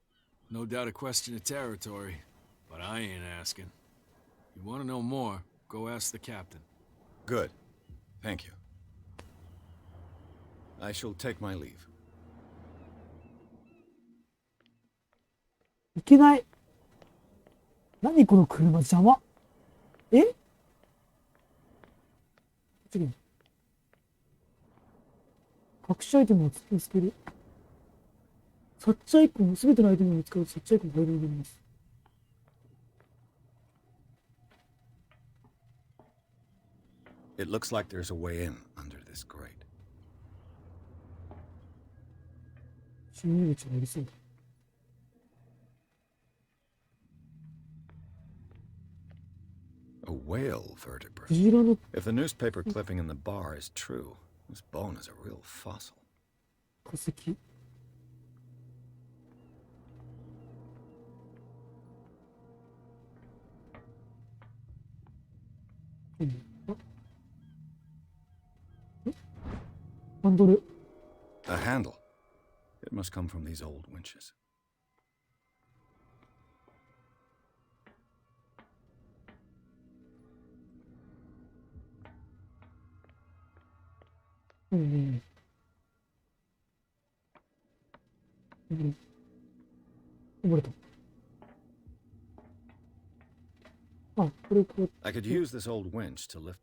No doubt a question of territory, but I ain't asking. You want to know more, go ask the captain. Good. Thank you. I shall take my leave. いけない。何この車邪魔。え？次に。隠しアイテムを見つける。サッチアイコン、すべてのアイテムを見つかるサッチアイコンがファイルになります。It looks like there's a way in under this grate. 侵入口がありそうだ。A whale vertebrae. クジラの If the newspaper clipping in the bar is true, this bone is a real fossil. 化石。うん。あ、ハンドル。 A handle. It must come from these old winches. うんうん。溺れた。あ、これこう。 I could use this old winch to lift.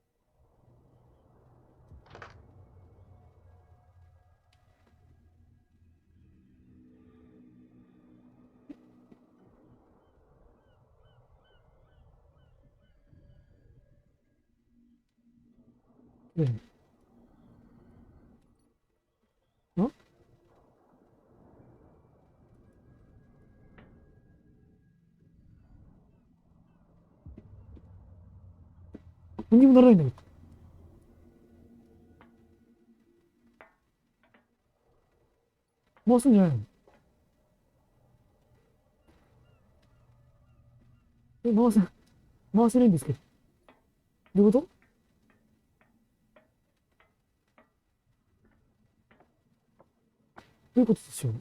うん。ん？何にもならないんだけど。回すんじゃないの？回せないんですけど。どういうこと？どういうことでしょう？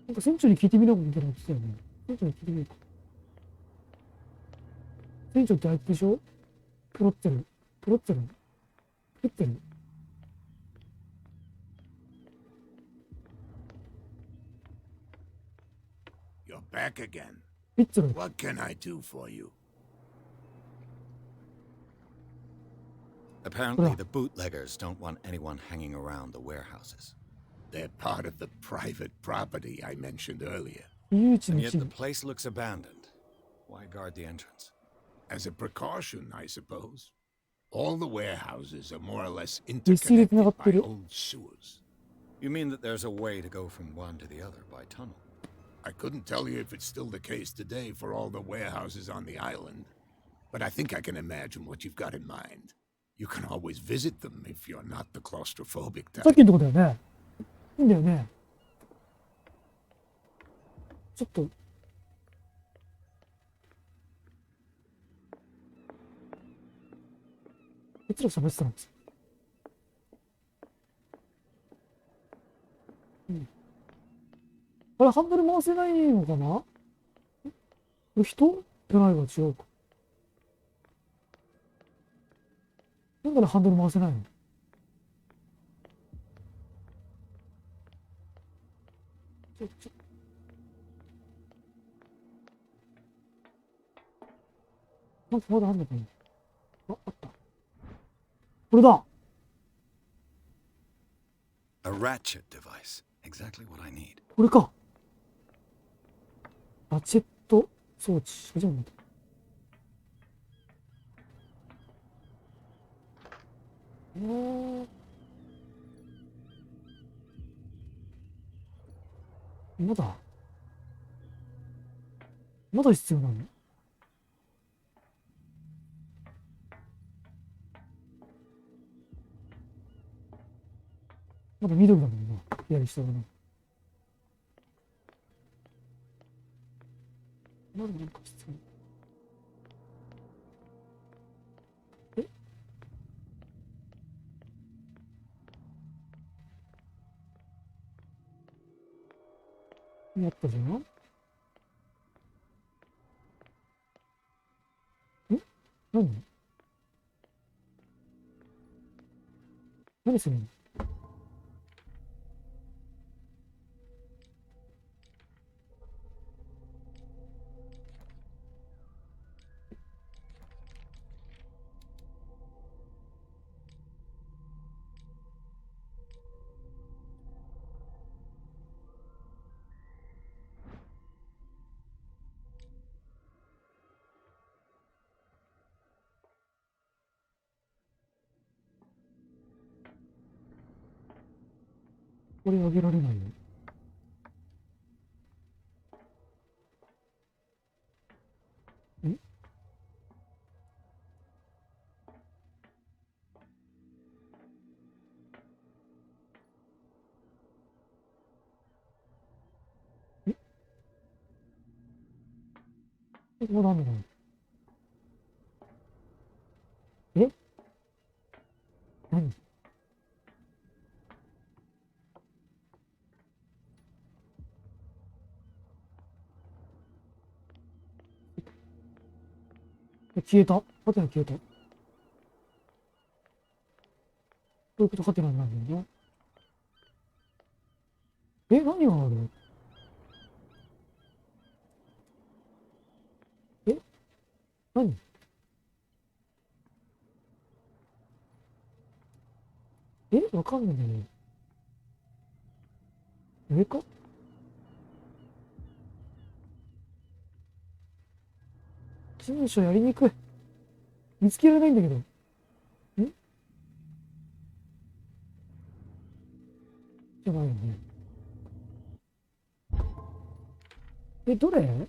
なんか船長に聞いてみなみたいなことだよね。船長に聞いてみようか。船長ってあいつでしょ？プロッツェル。プロッツェル。プロッツェル。You're back again. ピッツェル。 What can I do for you? Apparently, the bootleggers don't want anyone hanging around the warehouses. They're part of the private property I mentioned earlier. And yet the place looks abandoned. Why guard the entrance? As a precaution, I suppose. All the warehouses are more or less Decide interconnected by per- old sewers. You mean that there's a way to go from one to the other by tunnel? I couldn't tell you if it's still the case today for all the warehouses on the island, but I think I can imagine what you've got in mind. You can always visit them if you're not the claustrophobic さっ type. きのとこだよね。いいんだよね。ちょっと。いつら喋ってたんですか？うん。あれ、ハンドル回せないのかな？これ人じゃないわ、違うか。なんでハンドル回せないの？なんかまだあんのかな？あ、あった。これだ。 A ratchet device. Exactly what I need. これか。ラチェット装置。初めて見た。まだまだ必要なの？まだ緑だもんな。左下がな。まだなんか必要。え？やったじゃん。ん？何？何するの？これあげられないよ。ん？まだあんのかな？え？何？消えた。ハテナ消えた。どういうこと？ハテナになるんだよな。え、何がある？え？何？え？わかんないんだけど。上か？住所やりにくい。見つけられないんだけど。ん？じゃないよね。え、どれ？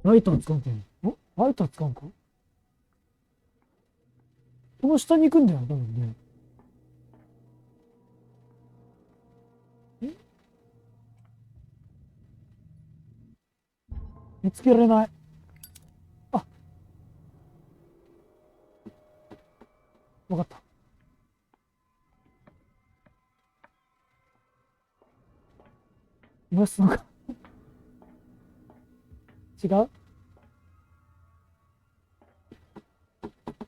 ライター使うんかな。ライター使うんか。この下に行くんだよ、多分ね。見つけられない。あ、わかった。燃やすのか。違う？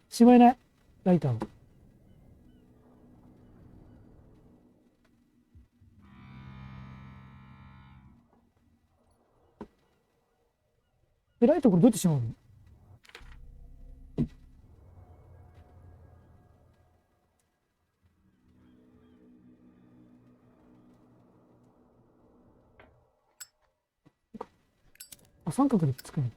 しまえない。ライターを。ライトこれどうやってしまうの？あ、三角でつくの。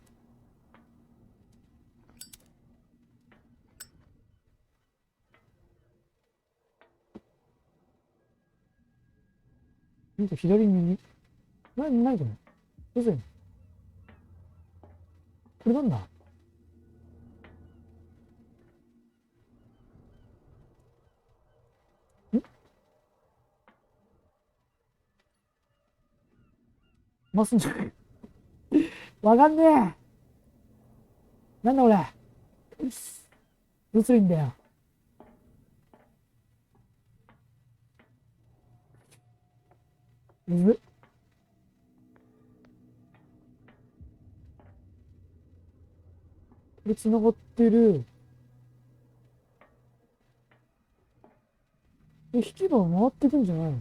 なんか左右。何これ。どうせん。これなんだ？回すんじゃない？わかんねえ。なんだ俺。どうすりゃいいんだよ。むずっ。これ繋がってる。引きが回ってくんじゃないの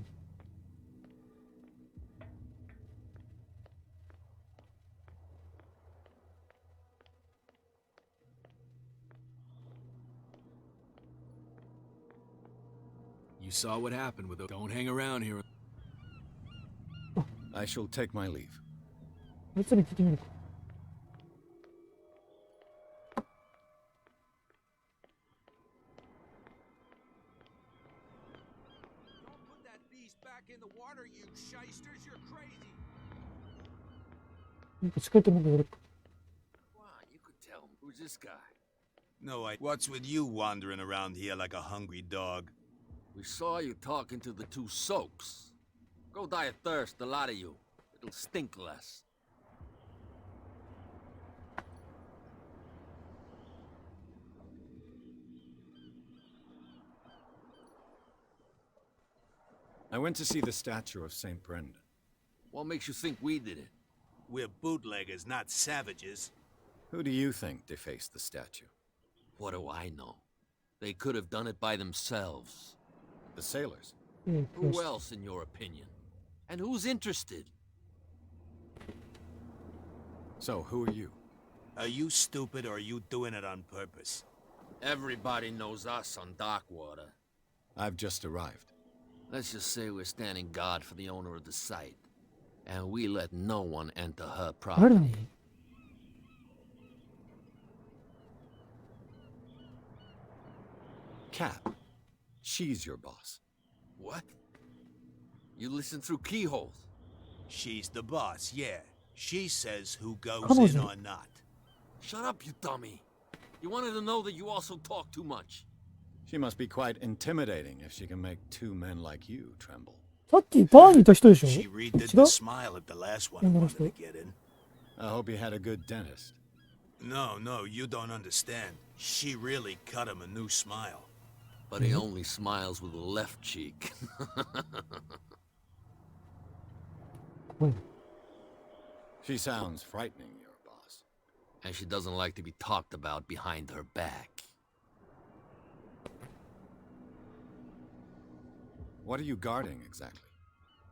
You saw what happened with the. Don't hang around here. I shall take my leave. あいつらに聞いてみるか。なんか近いと思うけど俺。Wow, you could tell him. Who's this guy? No, what's with you wandering around here like a hungry dog? We saw you talking to the two soaks. Go die of thirst, the lot of you. It'll stink less. I went to see the statue of Saint Brendan. What makes you think we did it? We're bootleggers, not savages. Who do you think defaced the statue? What do I know? They could have done it by themselves. The sailors. Who else, in your opinion? And who's interested? So, who are you? Are you stupid or are you doing it on purpose? Everybody knows us on Darkwater. I've just arrived. Let's just say we're standing guard for the owner of the site. And we let no one enter her property. Cap. She's your boss. What? You listen through keyholes? She's the boss, yeah. She says who goes in or not. Shut up, you dummy. You wanted to know that you also talk too much. She must be quite intimidating if she can make two men like you tremble. さっきバーにいた人でしょ？ She redid the smile at the last one who wanted to get in. I hope he had a good dentist. No, you don't understand. She really cut him a new smile. But he only smiles with the left cheek. She sounds frightening, your boss. And she doesn't like to be talked about behind her back. What are you guarding exactly?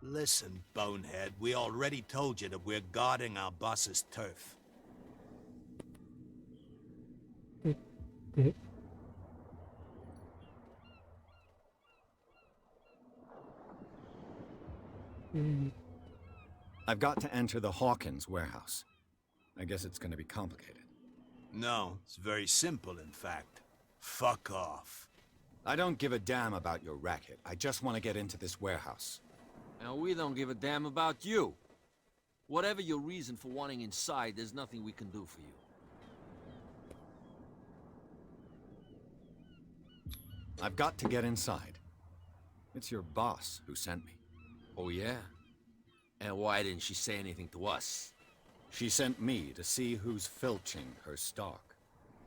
Listen, bonehead, we already told you that we're guarding our boss's turf. I've got to enter the Hawkins warehouse. I guess it's going to be complicated. No, it's very simple, in fact. Fuck off. I don't give a damn about your racket. I just want to get into this warehouse. And we don't give a damn about you. Whatever your reason for wanting inside, there's nothing we can do for you. I've got to get inside. It's your boss who sent me. Oh, yeah? And why didn't she say anything to us? She sent me to see who's filching her stock.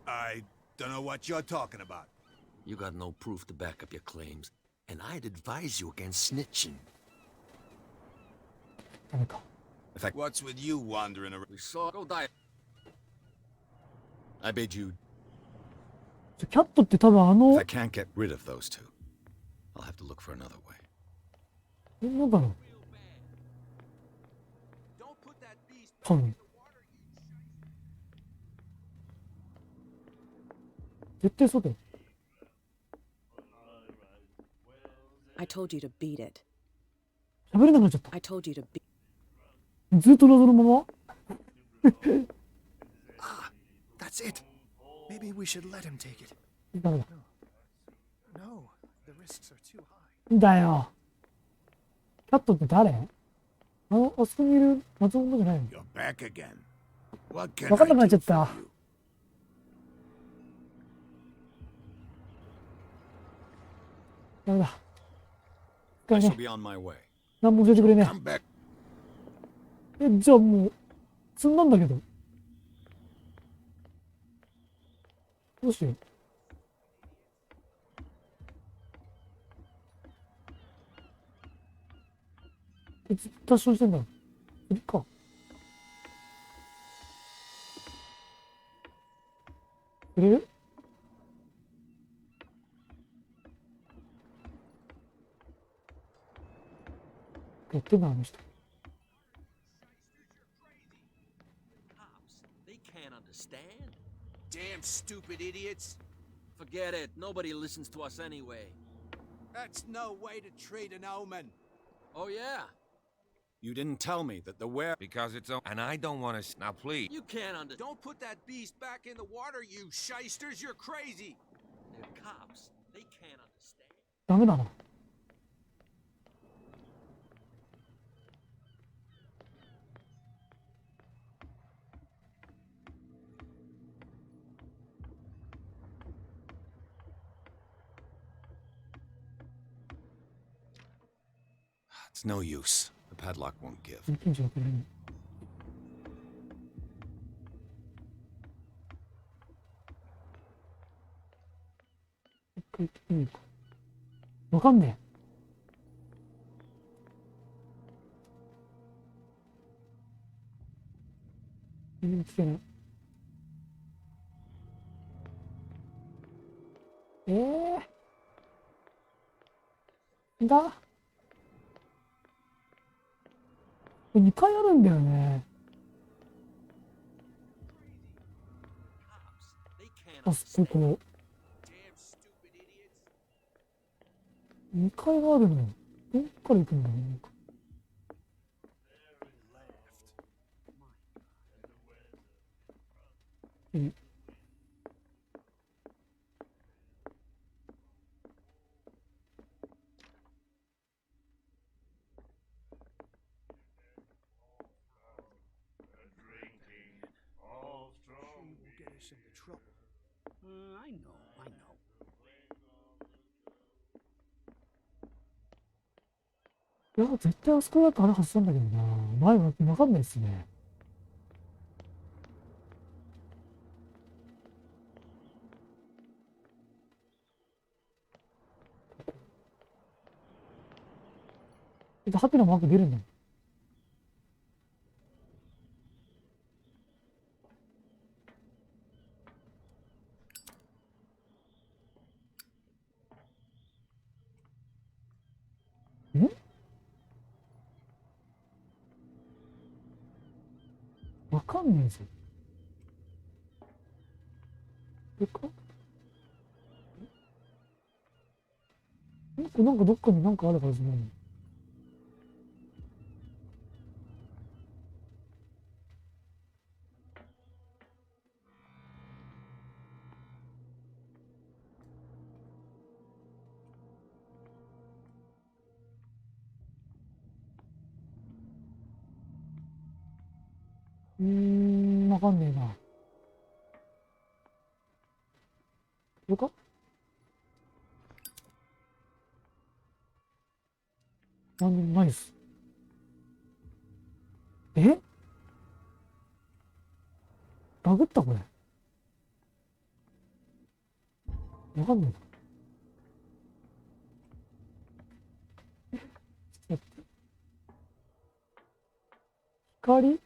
I don't know what you're talking about. You got no proof to back up your claims, and I'd advise you against snitching. ダメか。 In fact, What's with you wandering around? We saw. Go die. I bid you. キャットって多分If I can't get rid of those two, I'll have to look for another way. なんだろう。多分。絶対そうだよ。I told you to beat it. 喋れなくなっちゃった。I told you to beat. ずっと謎のまま Ah, that's it. Maybe we should let him take it. ダメだ。 No, the risks are too high. だよ。キャットって誰？あそこにいる松本じゃないの？ You're back again. What can 分かんなくなっ I ちゃ do った。 for you? ダメだ。 I 一 shall 回ね、 be on my way. 何も教えてくれね Come back. え。じゃあもう、積んだんだけど。どうしよう。いつ達成してんだろう。いっか。くれる？やってんな、あの人。 Cops, they can't understand. Damn stupid idiots. Forget it. Nobody listens to us anyway. That's no way to treat an omen. Oh, yeah? You didn't tell me that the where. Because it's and I don't want to. Now, please. You can't understand. Don't put that beast back in the water, you shysters. You're crazy. They're cops. They can't understand. ダメだな。 It's no use. The padlock won't give. ピンチがくれる。一回行ってみるか。わかんねえ。全然聞けない。だ。2回あるんだよね。 Cops, they can't あそこ。 understand. 2階があるの。どっから行くんだろう。Get us into trouble. I know, I know. いや、絶対あそこだとあるはずなんだけどな。前はわかんないっすね。ハテナマーク出るんだ。ん？わかんねえぞ。これなんかどっかになんかあるはずなのに。わかんねえな。これか？なんでもないです。え？バグったこれ。わかんない。光？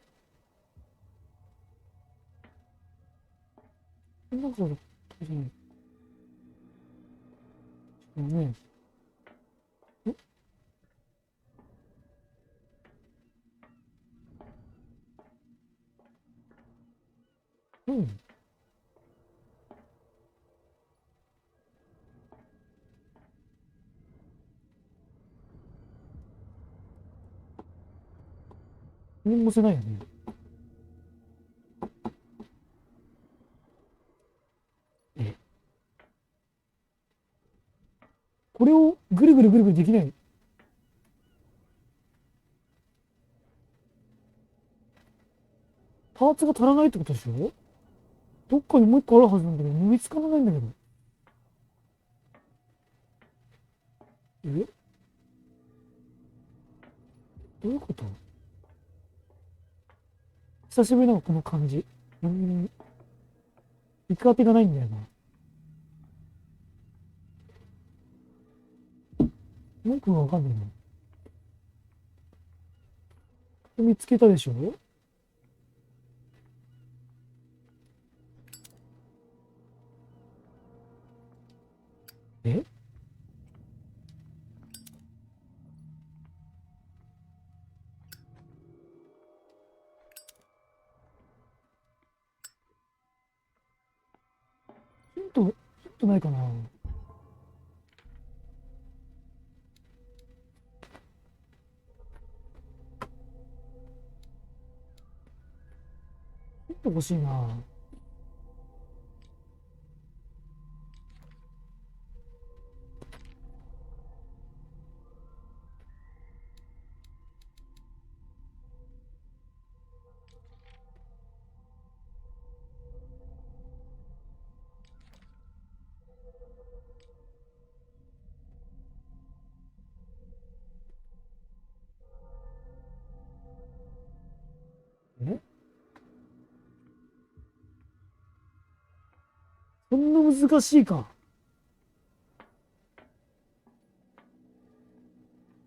なんかだったじゃない。ねえ。うん。何もしてないよね。え、これをぐるぐるぐるぐるできない。パーツが足らないってことでしょ？どっかにもう一個あるはずなんだけど、見つからないんだけど。え？どういうこと？久しぶりなのこの感じ。行く当てがないんだよな。文句がわかんないな。見つけたでしょ？え？ヒントないかな？ヒント欲しいな。え？そんな難しいか？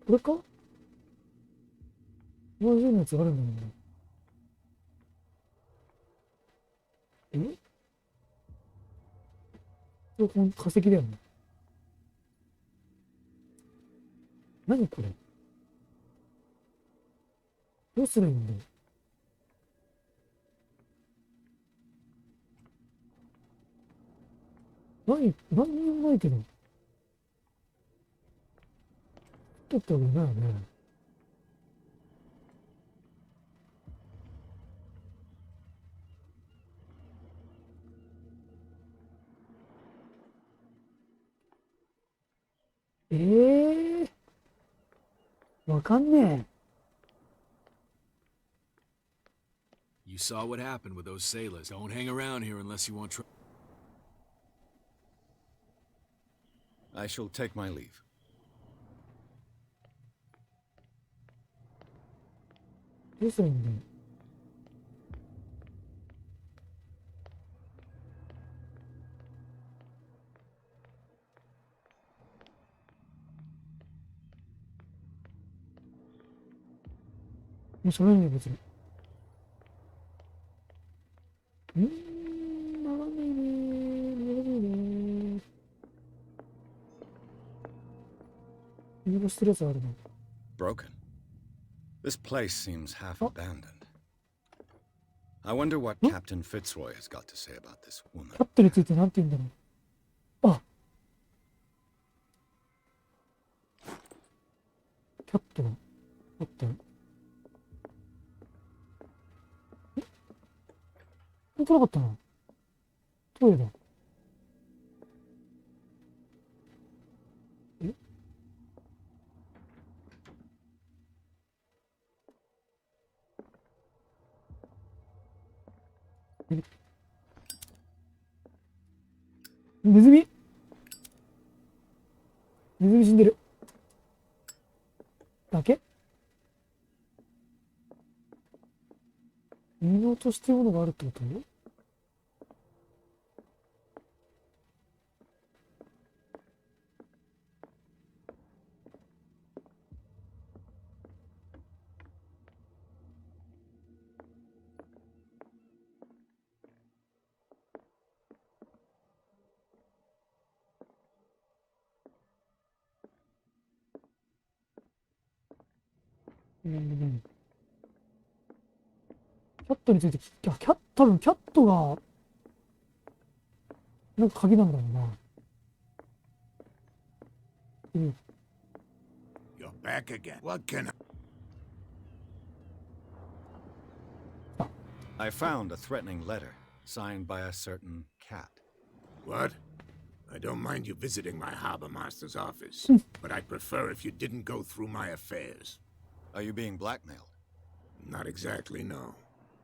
これか？同じようなやつがあるんだよね。え？これ化石だよね。何これ？どうすればいいんだよ。何にもないけど。取ったわけないよね。ええー、わかんね You saw what happened with those sailors. Don't hang around here unless you want trouble. I shall take my leave. え。どうすればいいんだよ。もう喋れない別に。ならないねならないね見逃してるやつあるな。Broken. This place seems half abandoned. I wonder what Captain Fitzroy has got to say about this woman. キャットについてなんて言うんだろう。あ、キャットがあったよ。本当なかったな。トイレだ。え？ネズミ死んでる。だけ見落としてるものがあるってこと？キャットについて多分キャットが、なんか鍵なんだろうな。You're back again. What can I found a threatening letter signed by a certain cat. What? I don't mind you visiting my harbor master's office, but I'd prefer if you didn't go through my affairs. Are you being blackmailed? Not exactly, no.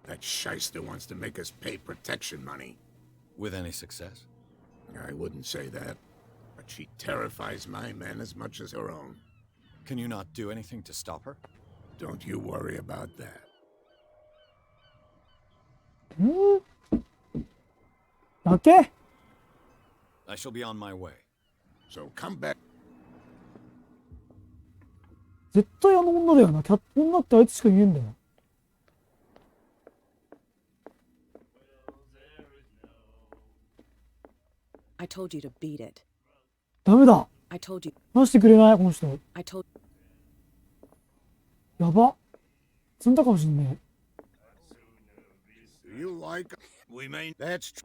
That shyster wants to make us pay protection money. With any success? I wouldn't say that, but she terrifies my men as much as her own. Can you not do anything to stop her? Don't you worry about that. だけ I shall be on my way. So come back. 絶対あの女だよな。女ってあいつしか言えんだよ。I told you to beat it. ダメだ。 I told you. 話してくれないこの人。 I told. やば。積んだかもしんね Do you like... We may... That's...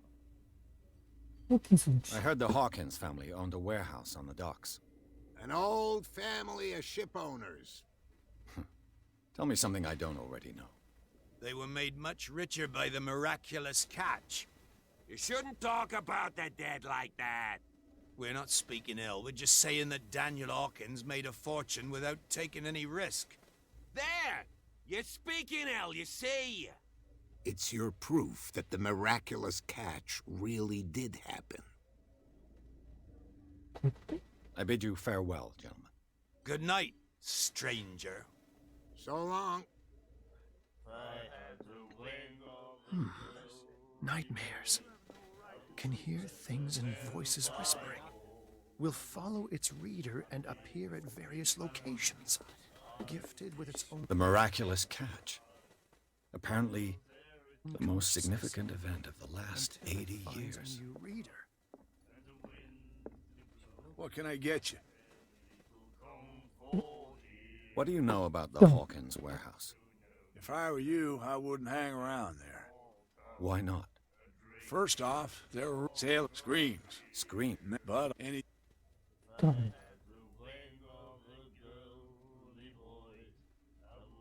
ホーキンスの血 I heard the Hawkins family owned a warehouse on the docks. An old family of ship owners. Tell me something I don't already know. They were made much richer by the miraculous catch. You shouldn't talk about the dead like that. We're not speaking ill, we're just saying that Daniel Hawkins made a fortune without taking any risk. There! You're speaking ill, you see? It's your proof that the miraculous catch really did happen. I bid you farewell, gentlemen. Good night, stranger. So long. Nightmares. Can hear things and voices whispering. Will follow its reader and appear at various locations. Gifted with its own... The miraculous catch. Apparently, the most significant event of the last 80 years. What can I get you? What do you know about the Hawkins warehouse? If I were you, I wouldn't hang around there. Why not? First off, there were sailor screams. Scream? But any...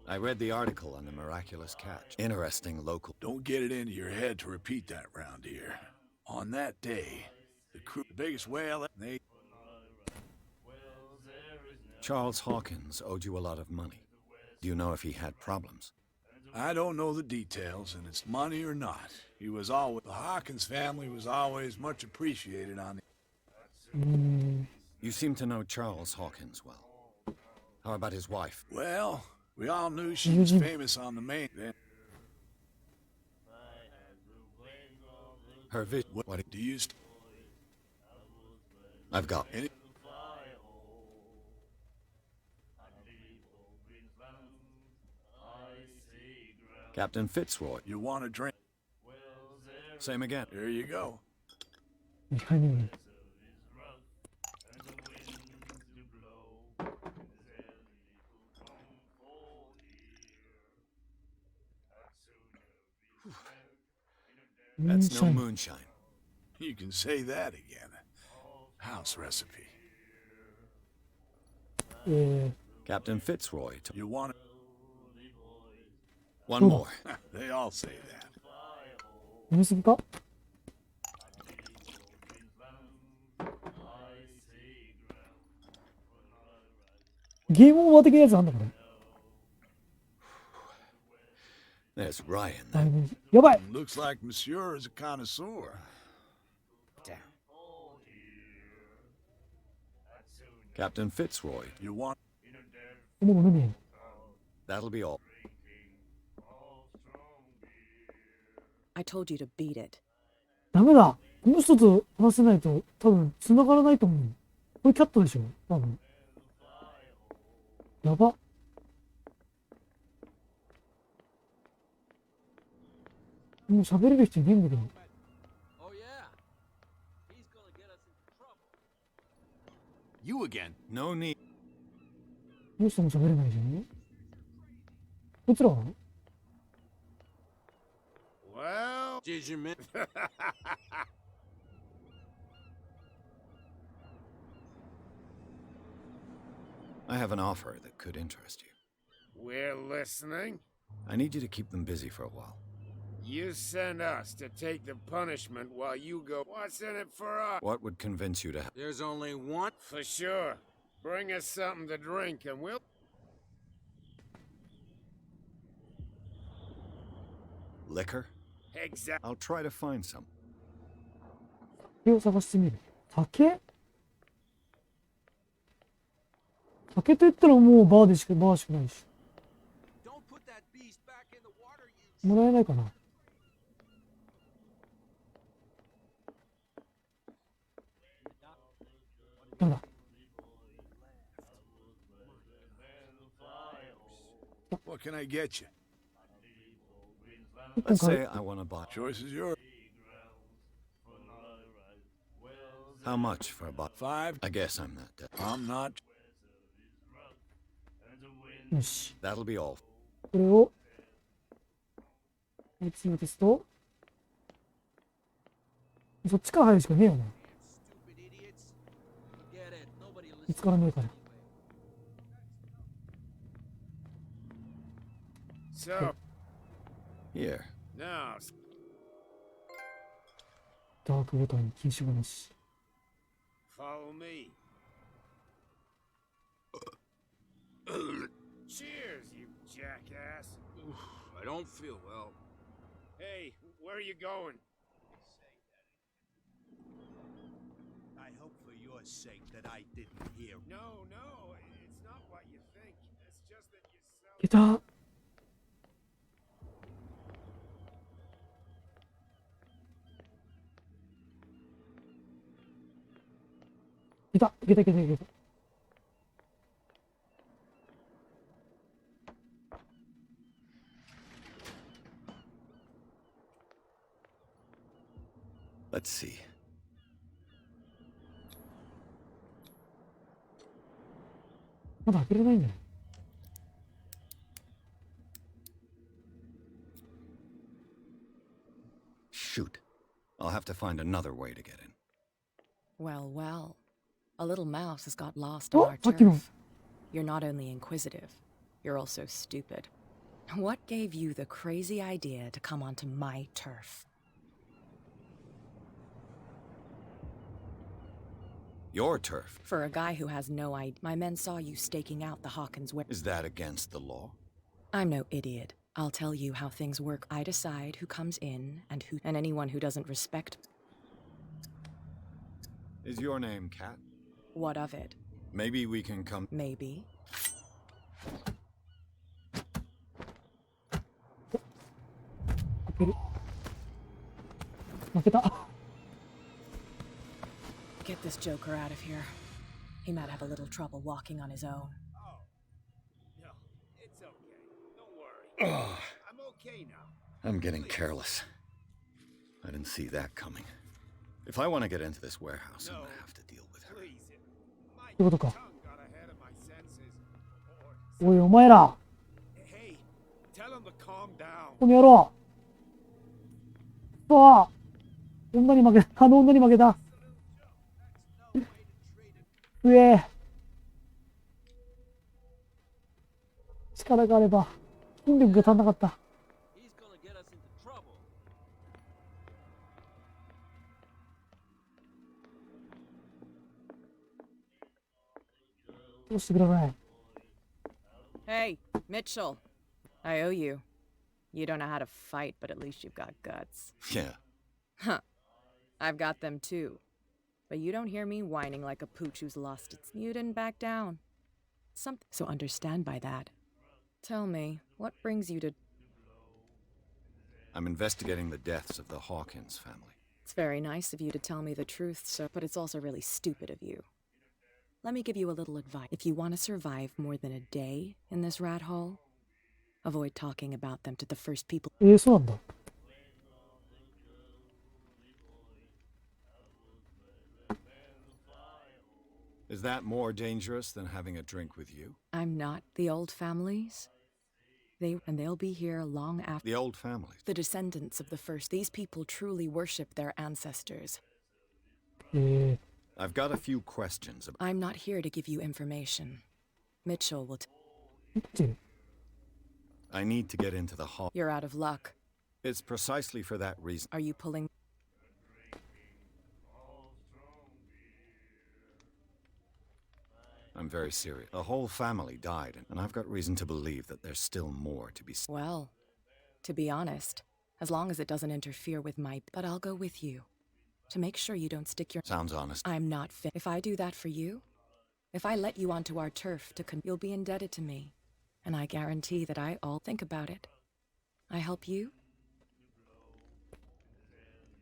I read the article on the miraculous catch. Interesting local... Don't get it into your head to repeat that round here. On that day, the crew, the biggest whale, they... Charles Hawkins owed you a lot of money. Do you know if he had problems? I don't know the details, and it's money or not. He was always... The Hawkins family was always much appreciated on the... You seem to know Charles Hawkins well. How about his wife? Well, we all knew she was famous on the main then. Her vision... What do you... I've got... Any... Captain Fitzroy. You want a drink? Same again. Here you go. 'That's no moonshine. You can say that again. House recipe. Captain Fitzroy. You want it? One more. They all say that. 飲みすぎかゲームオーバー的なやつなんだこれ。There's Ryan あ then. やばい Looks like Monsieur is a connoisseur. Captain Fitzroy. You want? もう飲め。 That'll be all. I told you to beat it. ダメだ。この人と話せないと多分繋がらないと思う。これキャットでしょ多分。やば。もう喋れる人いねえんだけど。 Oh yeah. He's gonna get us into trouble. You again? No need. この人も喋れないじゃん。こいつらは Well, did you miss? I have an offer that could interest you. We're listening. I need you to keep them busy for a while. You send us to take the punishment while you go. What's in it for us? What would convince you to There's only one. For sure. Bring us something to drink and we'll. liquor? Exactly. I'll try to find some. 酒を探してみる。酒酒と言ったらもうバーしかないし。もらえないかな。ダメだ。 What can I get you? Let's say I want to buy. Choice is yours. How much for a bottle? 5. I guess I'm not dead. I'm not. よし。 That'll be all. これを次のテスト。そっちから入るしかねえよな。見つからねえから。 So, Here. now, ダークボタン禁止がなし。 follow me. Cheers, you jackass. I don't feel well. Hey, where are you going? I hope for your sake that I didn't hear. No, it's not what you think. It's just that you sound. いた。いた。いけたいけたいけた。 Let's see. まだ開けれないんだよ。 Shoot. I'll have to find another way to get in. Well, well. A little mouse has got lost Oh, on our fuck you. turf. You're not only inquisitive, you're also stupid. What gave you the crazy idea to come onto my turf? Your turf. For a guy who has no idea, my men saw you staking out the Hawkins. Is that against the law? I'm no idiot. I'll tell you how things work. I decide who comes in and anyone who doesn't respect. Is your name Cat? What of it? Maybe we can come. Maybe. Get this joker out of here. He might have a little trouble walking on his own. No, it's okay. Don't worry. I'm okay now. I'm getting careless. I didn't see that coming. If I want to get into this warehouse, I'm gonna have to deal with her. Please. My ってことか。 tongue got ahead of my senses. Or... おい、お前ら。 Hey, tell him to calm down. この野郎。そう。女に負けた。あの女に負けた。うえ。力があれば、筋力が足んなかった。 He's gonna get us into trouble. どうしてください。 Hey, Mitchell. I owe you. You don't know how to fight, but at least you've got guts. Yeah. Huh. I've got them too. But you don't hear me whining like a pooch who's lost its... You didn't back down. So understand by that. Tell me, what brings you to... I'm investigating the deaths of the Hawkins family. It's very nice of you to tell me the truth, sir, but it's also really stupid of you. Let me give you a little advice. If you want to survive more than a day in this rat hole, avoid talking about them to the first people. そうなんだ。Is that more dangerous than having a drink with you? I'm not the old families. They'll be here long after. The old families? The descendants of the first. These people truly worship their ancestors. I've got a few questions. I'm not here to give you information. Mitchell will. I need to get into the hall. You're out of luck. It's precisely for that reason. Are you pulling? I'm very serious. A whole family died, and I've got reason to believe that there's still more to be seen. Well, to be honest, as long as it doesn't interfere with my... But I'll go with you. To make sure you don't stick your... Sounds honest. I'm not fit. If I do that for you, if I let you onto our turf you'll be indebted to me. And I guarantee that I'll think about it. I help you?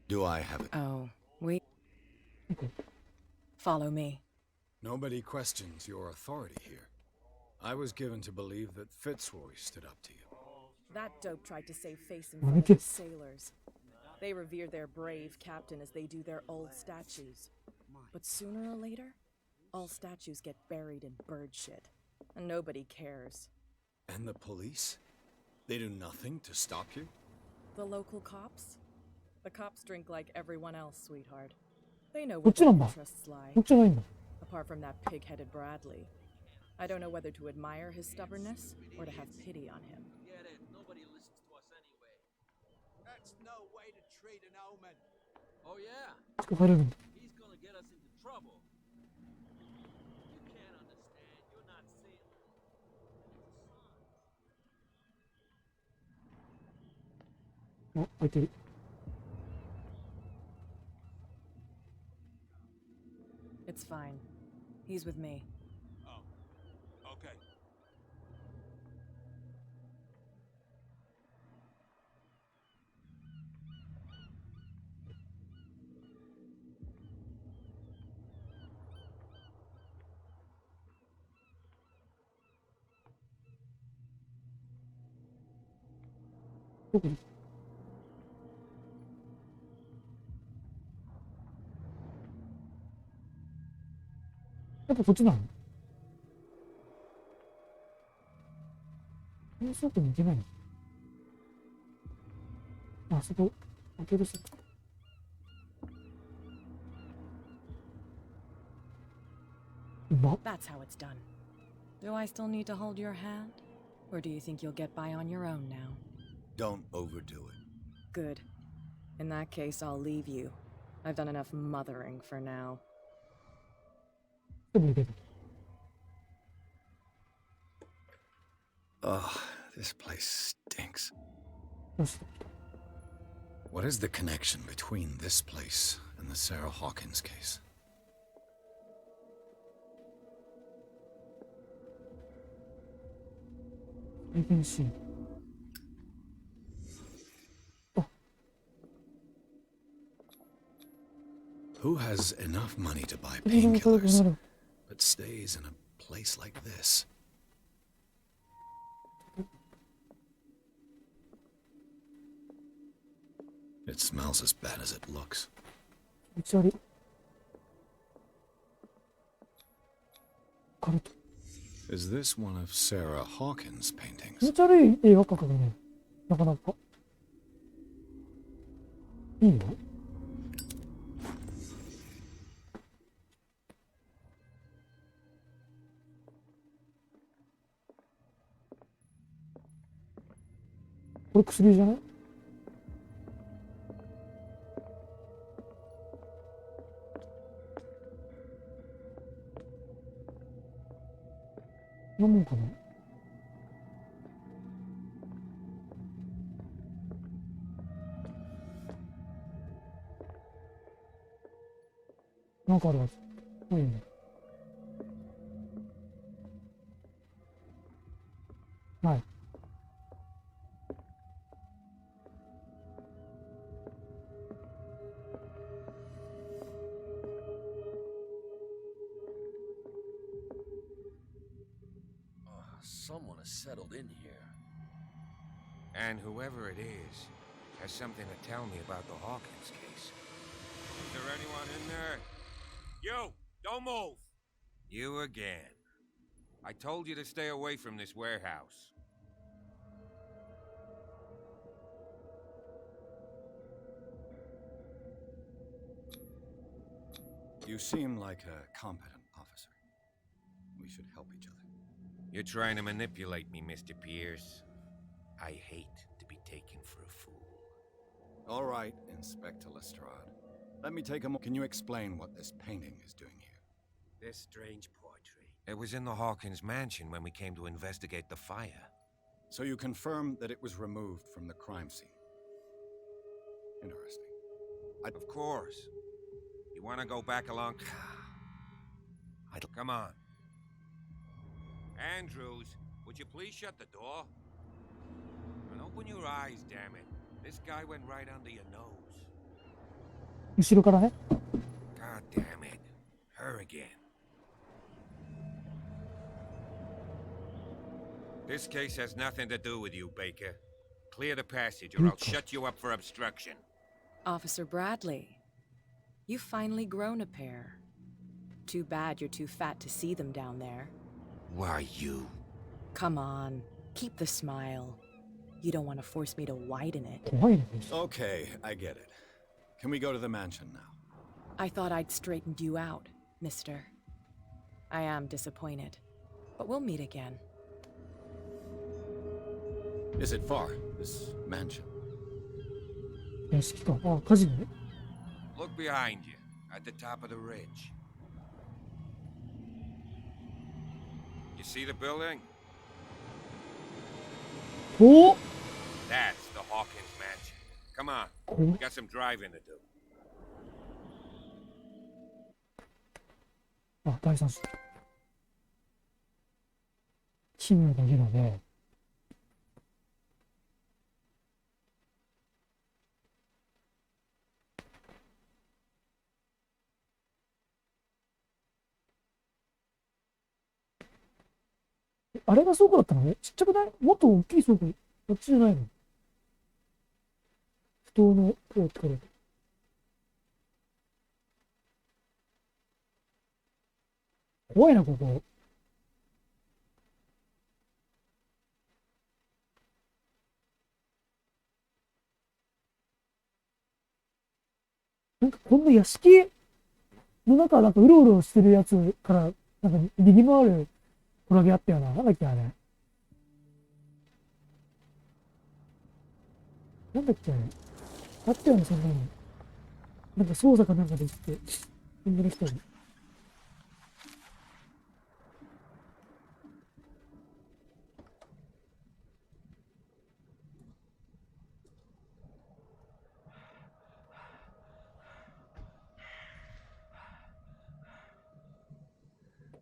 Do I have it? Oh, Follow me. Nobody questions your authority here. I was given to believe that Fitzroy stood up to you. That dope tried to save face in front of his sailors. They revere their brave captain as they do their old statues. But sooner or later, all statues get buried in bird shit. And nobody cares. And the police? They do nothing to stop you? The local cops? The cops drink like everyone else, sweetheart. They know こっ where ちな their んだ。 interests lie. こっちじゃないんだ。 Apart from that pig-headed Bradley. I don't know whether to admire his stubbornness or to have pity on him. Get it. Nobody listens to us anyway. That's no way to treat an omen. Oh, yeah. 捕まえるんだ。 He's gonna get us into trouble. You can't understand. You're not seeing. Oh, 開いてる。It's fine. He's with me. Oh, okay.やっぱそっちなの？倉庫に行けないの？あそこ、開けるし。That's how it's done. Do I still need to hold your hand? Or do you think you'll get by on your own now? Don't overdo it. Good. In that case, I'll leave you. I've done enough mothering for now. Ugh, this place stinks. What is the connection between this place and the Sarah Hawkins case? I can see. Who has enough money to buy painkillers, but stays in a place like this? It smells as bad as it looks. Is this one of Sarah Hawkins' paintings? 気持ち悪い絵ばっか描くね。なかなか。いいよ。これ薬じゃない？こんなもんかな？なんかあるはず。ないよね。ない。Someone has settled in here. And whoever it is has something to tell me about the Hawkins case. Is there anyone in there? You! Don't move! You again. I told you to stay away from this warehouse. You seem like a competent officer. We should help each other. You're trying to manipulate me, Mr. Pierce. I hate to be taken for a fool. All right, Inspector Lestrade. Let me take a moment. Can you explain what this painting is doing here? This strange portrait. It was in the Hawkins mansion when we came to investigate the fire. So you confirm that it was removed from the crime scene? Interesting. Of course. You want to go back along? Come on. Andrews, would you please shut the door? And open your eyes, damn it. This guy went right under your nose. 後ろからね。God damn it. Her again. This case has nothing to do with you, Baker. Clear the passage or I'll shut you up for obstruction. Officer Bradley, you've finally grown a pair. Too bad you're too fat to see them down there. Why, you? Come on, keep the smile. You don't want to force me to widen it. Okay, I get it. Can we go to the mansion now? I thought I'd straightened you out, mister. I am disappointed, but we'll meet again. Is it far, this mansion? 屋敷か。あ、火事ね。Look behind you, at the top of the ridge. You see the building? Oh! That's the Hawkins mansion. Come on, we got some driving to do. あ、第三種。奇妙な家だね。あれが倉庫だったのね。ちっちゃくない？もっと大きい倉庫。こっちじゃないの？不当の方ってこれ。怖いな、ここ。なんかこんな屋敷の中、なんかうろうろしてるやつから、なんか逃げ回るホラゲあったよな。なんだっけ、あれ。なんだっけ、あれ。あったよね、そんなの。なんか捜査かなんかで行って、女の人に。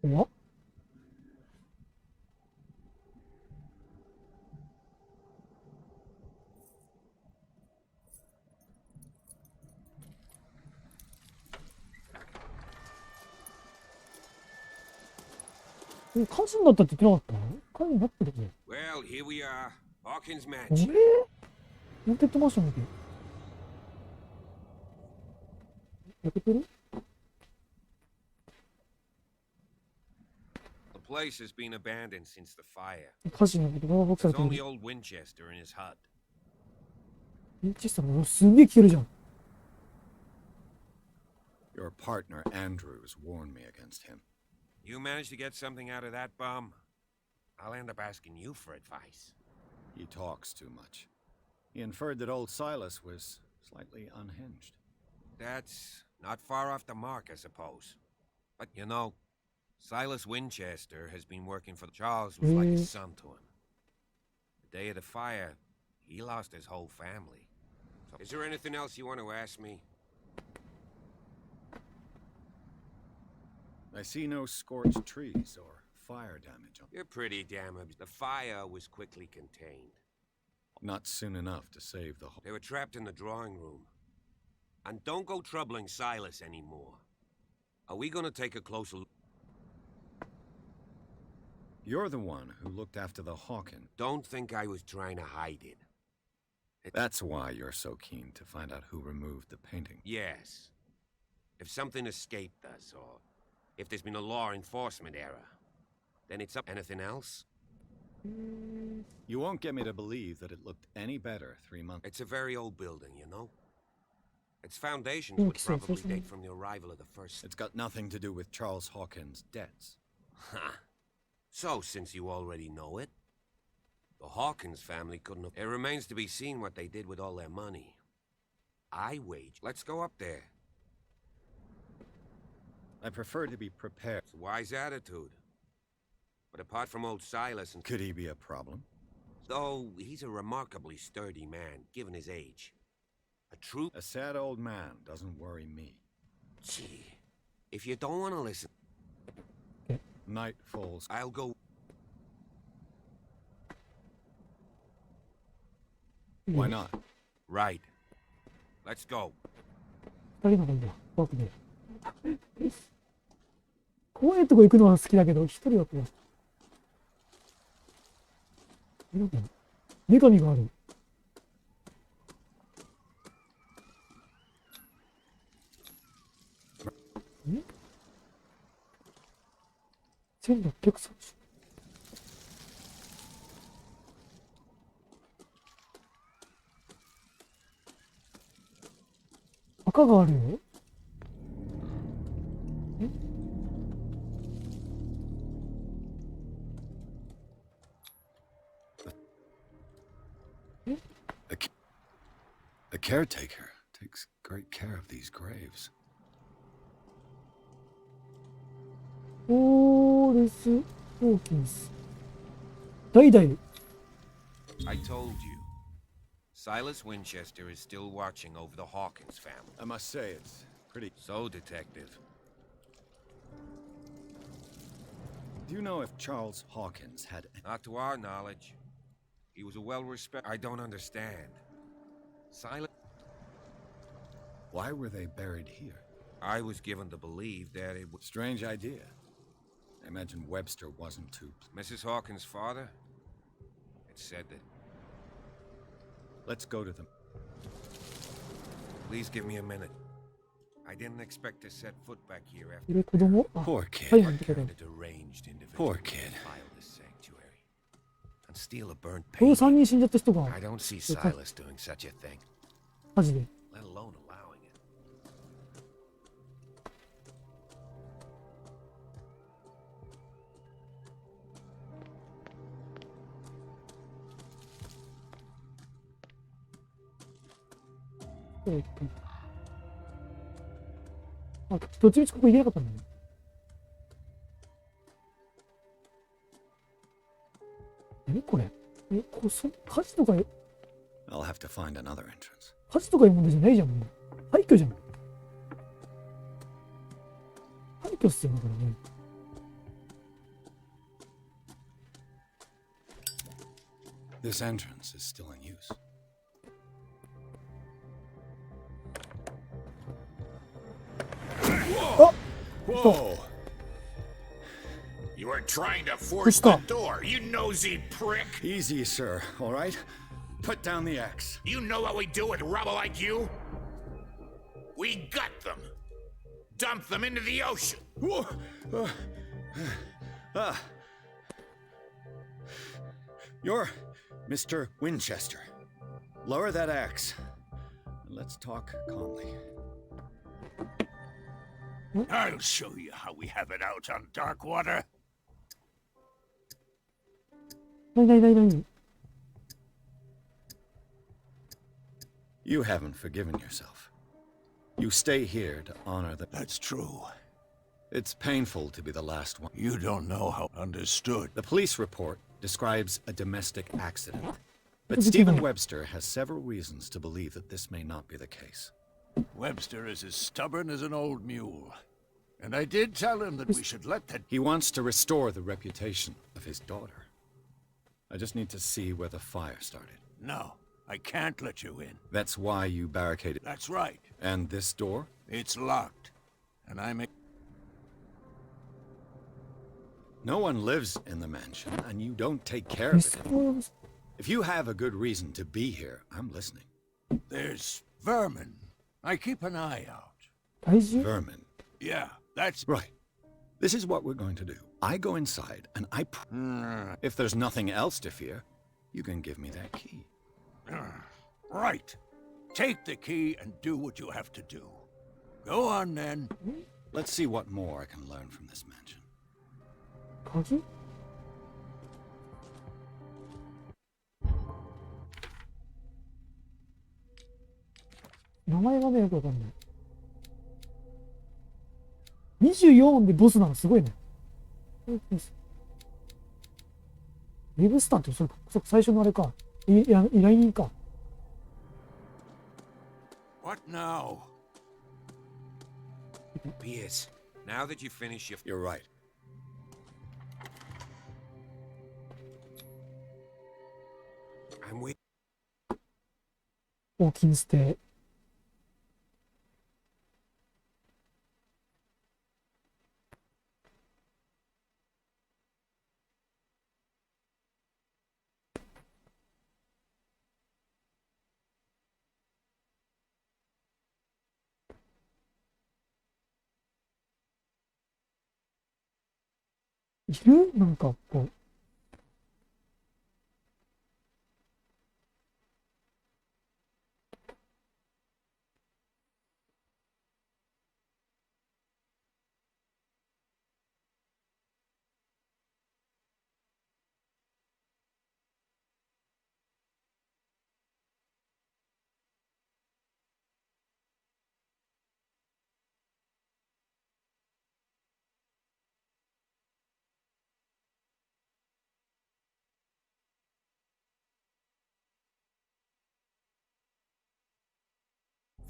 怖っ。火事になったって言ってなかったの？火事になってるね。Well, here we are. Hawkins あ mansion. れ？モンテッドマンションだけ。焼けてる？ The place has been abandoned since the fire. 火事のことが分か There's れて only る。 old Winchester in his hut. ウィンチェスターのすんげえ聞けるじゃん。Your partner, Andrews, warned me against him. You manage to get something out of that bum, I'll end up asking you for advice. He talks too much. He inferred that old Silas was slightly unhinged. That's not far off the mark, I suppose. But you know, Silas Winchester has been working for Charles was like a son to him. The day of the fire, he lost his whole family. So, is there anything else you want to ask me? I see no scorched trees or fire damage. You're pretty damaged. The fire was quickly contained. Not soon enough to save the whole. They were trapped in the drawing room. And don't go troubling Silas anymore. Are we gonna take a closer look? You're the one who looked after the Hawken. Don't think I was trying to hide it. That's why you're so keen to find out who removed the painting. Yes. If something escaped us, or if there's been a law enforcement error, then it's up. Anything else? You won't get me to believe that it looked any better 3 months. It's a very old building, you know? Its foundations would probably date from the arrival of the first... It's got nothing to do with Charles Hawkins' debts. Ha! So, since you already know it, the Hawkins family couldn't have... It remains to be seen what they did with all their money. I wage. Let's go up there. I prefer to be prepared. It's a wise attitude. But apart from old Silas and... Could he be a problem? Though he's a remarkably sturdy man, given his age. A sad old man doesn't worry me. Gee, if you don't want to listen... Night falls. I'll go... Why not? Right. Let's go. 二人の方がいいんだ。怖くねえ。怖いとこ行くのは好きだけど、一人だと。なんか、女神がある。1630。赤があるよ。The caretaker takes great care of these graves. オーレス・ホーキンス。代々。I told you. Silas Winchester is still watching over the Hawkins family. I must say, it's pretty... So, Detective. Do you know if Charles Hawkins had... Not to our knowledge. He was a well-respected... I don't understand. Silas... Why were they buried here? I was given to believe that it was... Strange idea. I imagine Webster wasn't too... Mrs. Hawkins' father? It said that... Let's go to them. Please give me a minute. I didn't expect to set foot back here after... いる子供。あ、 Poor は kid. いはい、だけど。 A deranged individual Poor kid. defile this sanctuary and steal a burnt この painting. 3人死んじゃった人が。 I don't see Silas doing such a thing, マジで。 let alone allowing it. あ、どっちみちここ行けなかったんだね。これ。火事とか、I'll have to find another entrance. 火事とかいう問題じゃないじゃん、もう。廃墟じゃん。廃墟っすよ、だからね。This entrance is still in use. Whoa! You are trying to force the door, you nosy prick! Easy, sir, all right? Put down the axe. You know what we do with rubble like you? We gut them. Dump them into the ocean. You're Mr. Winchester. Lower that axe. Let's talk calmly. I'll show you how we have it out on Darkwater. 何 You haven't forgiven yourself. You stay here to honor the... That's true. It's painful to be the last one. You don't know how understood. The police report describes a domestic accident. But Stephen Webster has several reasons to believe that this may not be the case. Webster is as stubborn as an old mule. And I did tell him that we should let that... He wants to restore the reputation of his daughter. I just need to see where the fire started. No, I can't let you in. That's why you barricaded... That's right. And this door? It's locked. And I'm... No one lives in the mansion, and you don't take care of it anymore. If you have a good reason to be here, I'm listening. There's vermin. I keep an eye out. Vermin? Yeah, that's... Right. This is what we're going to do. I go inside, and I... If there's nothing else to fear, you can give me that key. Right. Take the key and do what you have to do. Go on, then. Let's see what more I can learn from this mansion. 鍵？名前がね、よくわかんない。24でボスなのすごいね。ウェブスタンってそれ最初のあれか。依頼人か。What now? Pierce, now that you finish your... You're right. I'm with... ホーキンス邸。いる？なんかこう。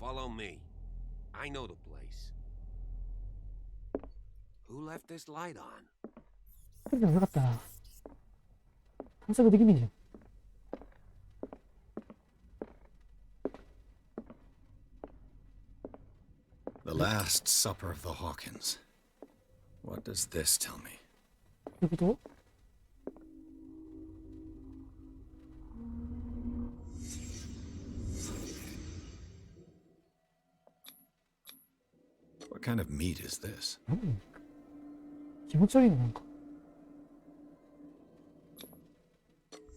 Follow me. I know the place. Who left this light on? これでもよかったな。探索できねえじゃん。The Last Supper of the Hawkins. What does this tell me? どういうこと？ What kind of meat is this? 気持ち悪いのなんか。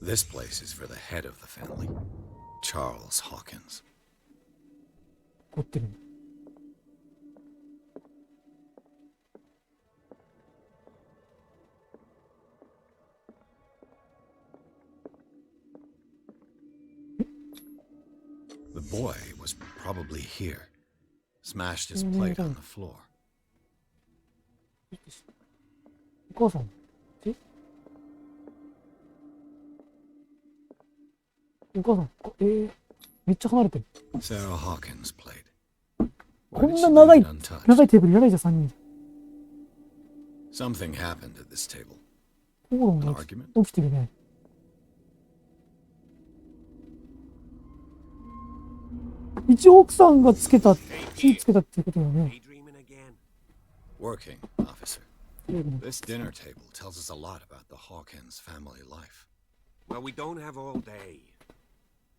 This place is for the head of the family, Charles Hawkins. 凝ってる。The boy was probably here. Smashed his plate on the floor. お母さん。お母さん。めっちゃ離れてる。Sarah Hawkins plate. こんな長いテーブルいらないじゃん、3人。Something happened at this table. 口論が起きてるね。一応奥さんがつけた、火つけたっていうことだよね。Working, officer. This dinner table tells us a lot about the Hawkins family life. Well, we don't have all day.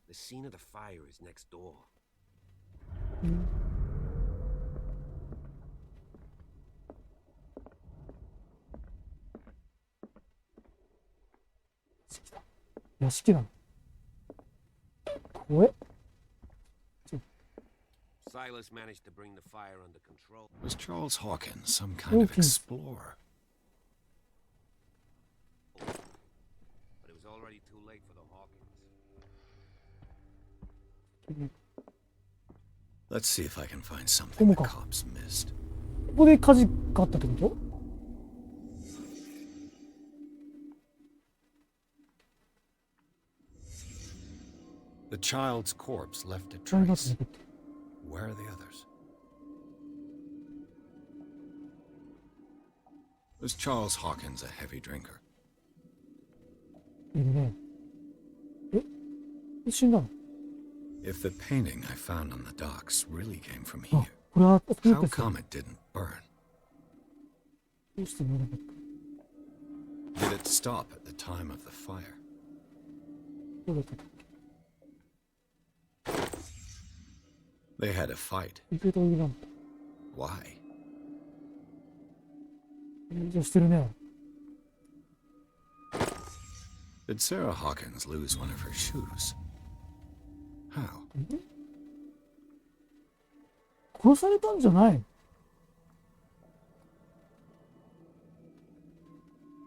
The scene of the fire is next door. Silas managed to bring the fire under control. Was Charles Hawkins some kind of explorer? But it was already too late for the Hawkins. Let's see if I can find something the cops missed. ここで火事があったってこと？ The child's corpse left a trace. Where are the others? Was Charles Hawkins a heavy drinker? いるね。死んだの？ If the painting I found on the docks really came from あ、 here, これは、 how come it didn't burn? どうして見えなかっ Did it stop at the time of the fire? た？どうだったか。 They had a fight. 受け取りなんだ。 Why? じゃあしてるね。 Did Sarah Hawkins lose one of her shoes? How? 殺されたんじゃない？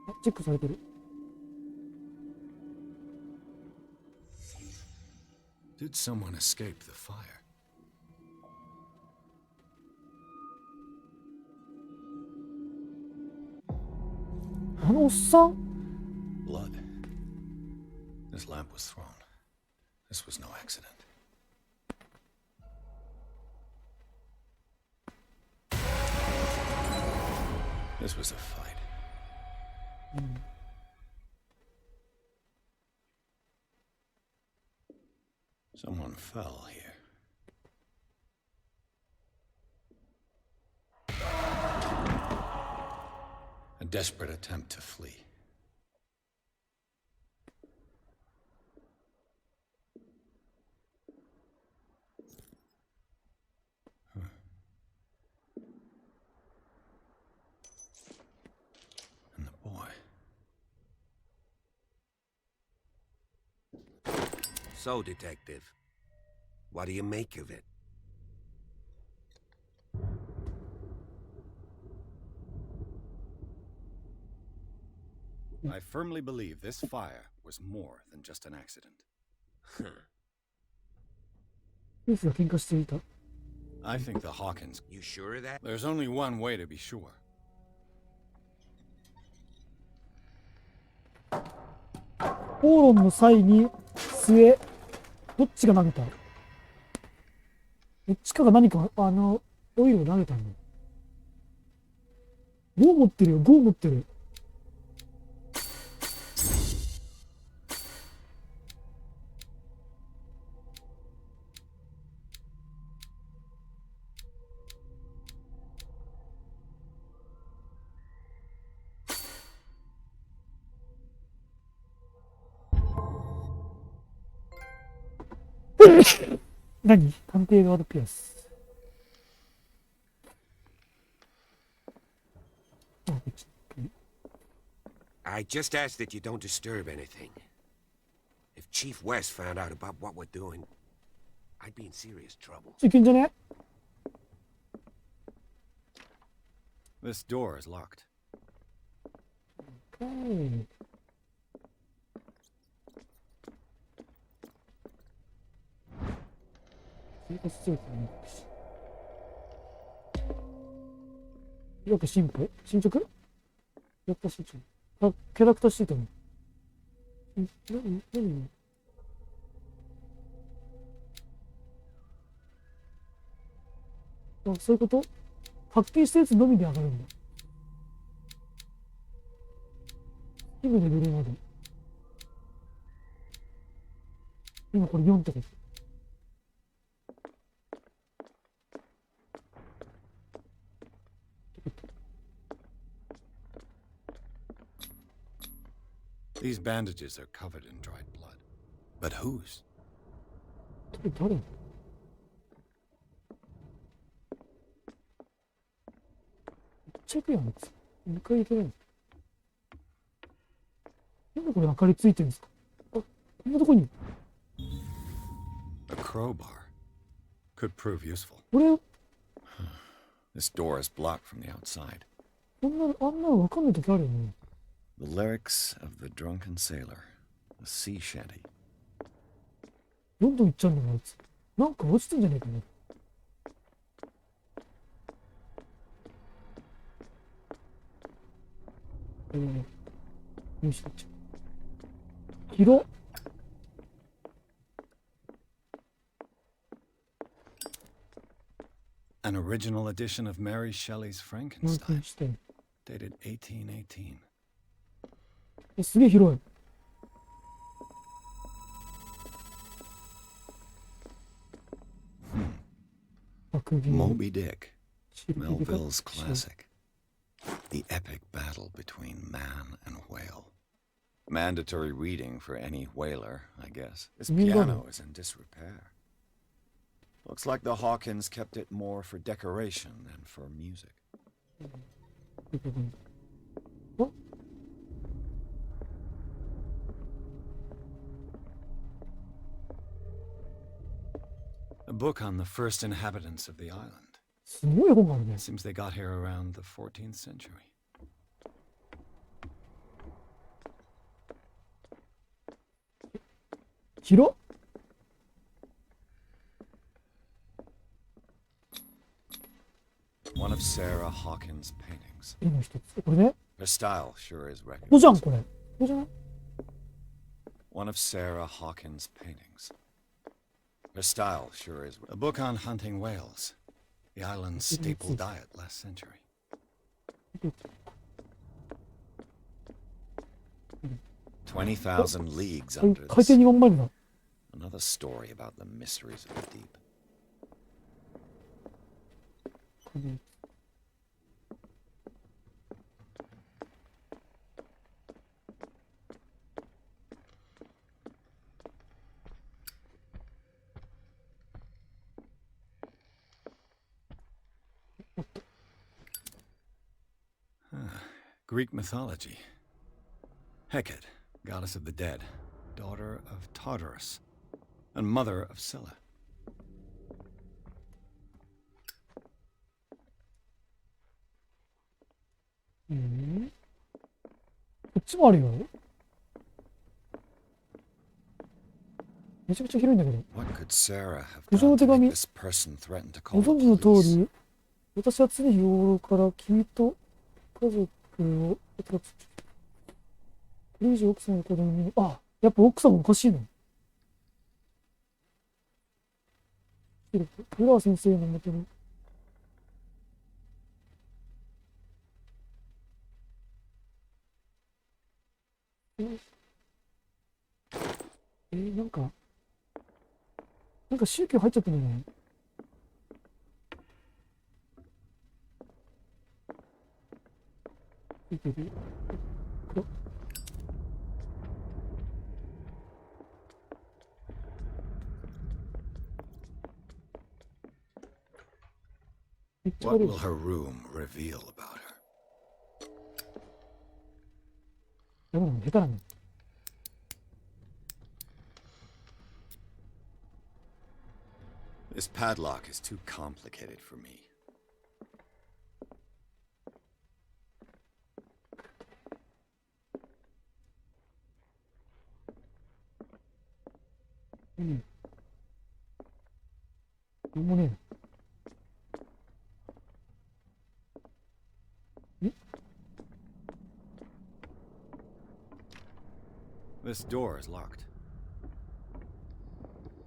あ、チェックされてる。 Did someone escape the fire? あのおっさん？ Blood. This lamp was thrown. This was no accident. This was a fight. Someone fell here. A desperate attempt to flee. And the boy. So, Detective, what do you make of it? I firmly believe this fire was more than just an accident. 夫婦が喧嘩していた。 I think the Hawkins. You sure of that? There's only one way to be sure. 口論の際に末、どっちが投げた？どっちかが何か、オイルを投げたんだ。5持ってるよ、5持ってる。何？探偵ガードピアス。I just ask that you don't disturb anything. If Chief West found out about what we're doing, I'd be in serious trouble. いけんじゃね？ This door is locked. Okay. 生活状況によく進歩進捗やった進捗あ、キャラクターシートに何あ、そういうこと？発見したやつのみで上がるんだ。すぐレベルまで。今これ4ってこと。These bandages are covered in dried blood. But whose? 誰？チェックやん。2回行けない。なんでこれ明かりついてるんですか？あ、こんなとこに。A crowbar. Could prove useful. これ、 This door is blocked from the outside. あんなのわかんない時あるよね。The lyrics of the drunken sailor. A sea shanty. どんどん行っちゃうんだな、あいつ。なんか落ちてんじゃねえかな。よし、こっち。広っ。An original edition of Mary Shelley's Frankenstein. dated 1818. すげえ広い。Moby Dick, Melville's classic. The epic battle between man and whale. Mandatory reading for any whaler, I guess. This piano is in disrepair. Looks like the Hawkins kept it more for decoration than for music. A book on the first inhabitants of the island. すごい本があるね。 Seems they got here around the 14th century. 広っ。 One of Sarah Hawkins' paintings. 絵の一つ。これね。 Her style sure is ここじゃん、 recognizable. これ。ここじゃない？ One of Sarah Hawkins' paintings. Her style sure is a book on hunting whales. The island's staple diet last century. "20,000 leagues under the 海底2万マイルだ。 Another story about the mysteries of the deep." Greek mythology. Hecate, goddess of the dead, daughter of Tartarus, and mother of Scylla. Hmm? こっちもあるよ。めちゃくちゃ広いんだけど。 What could Sarah have 苦情の done 手 to 紙。 make this person threaten to ご call 存知の the 通 police? り、私は常日頃から君と家族を、これ以上奥さんの子供に、あ、やっぱ奥さんおかしいの。フラー先生のもとに。なんか宗教入っちゃってるのね。いける。What will her room reveal about her? でも下手なの。 This padlock is too complicated for me. This door is locked.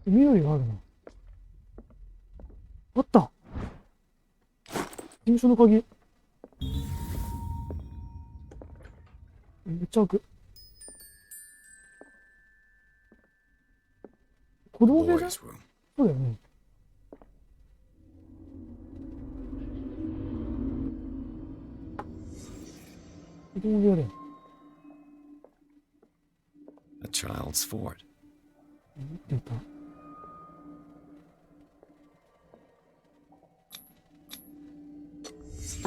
緑があるな。あった。事務所の鍵。めっちゃ開く。子供部屋じゃん？そうだよね。子供部屋だよ。A child's fort. 出た。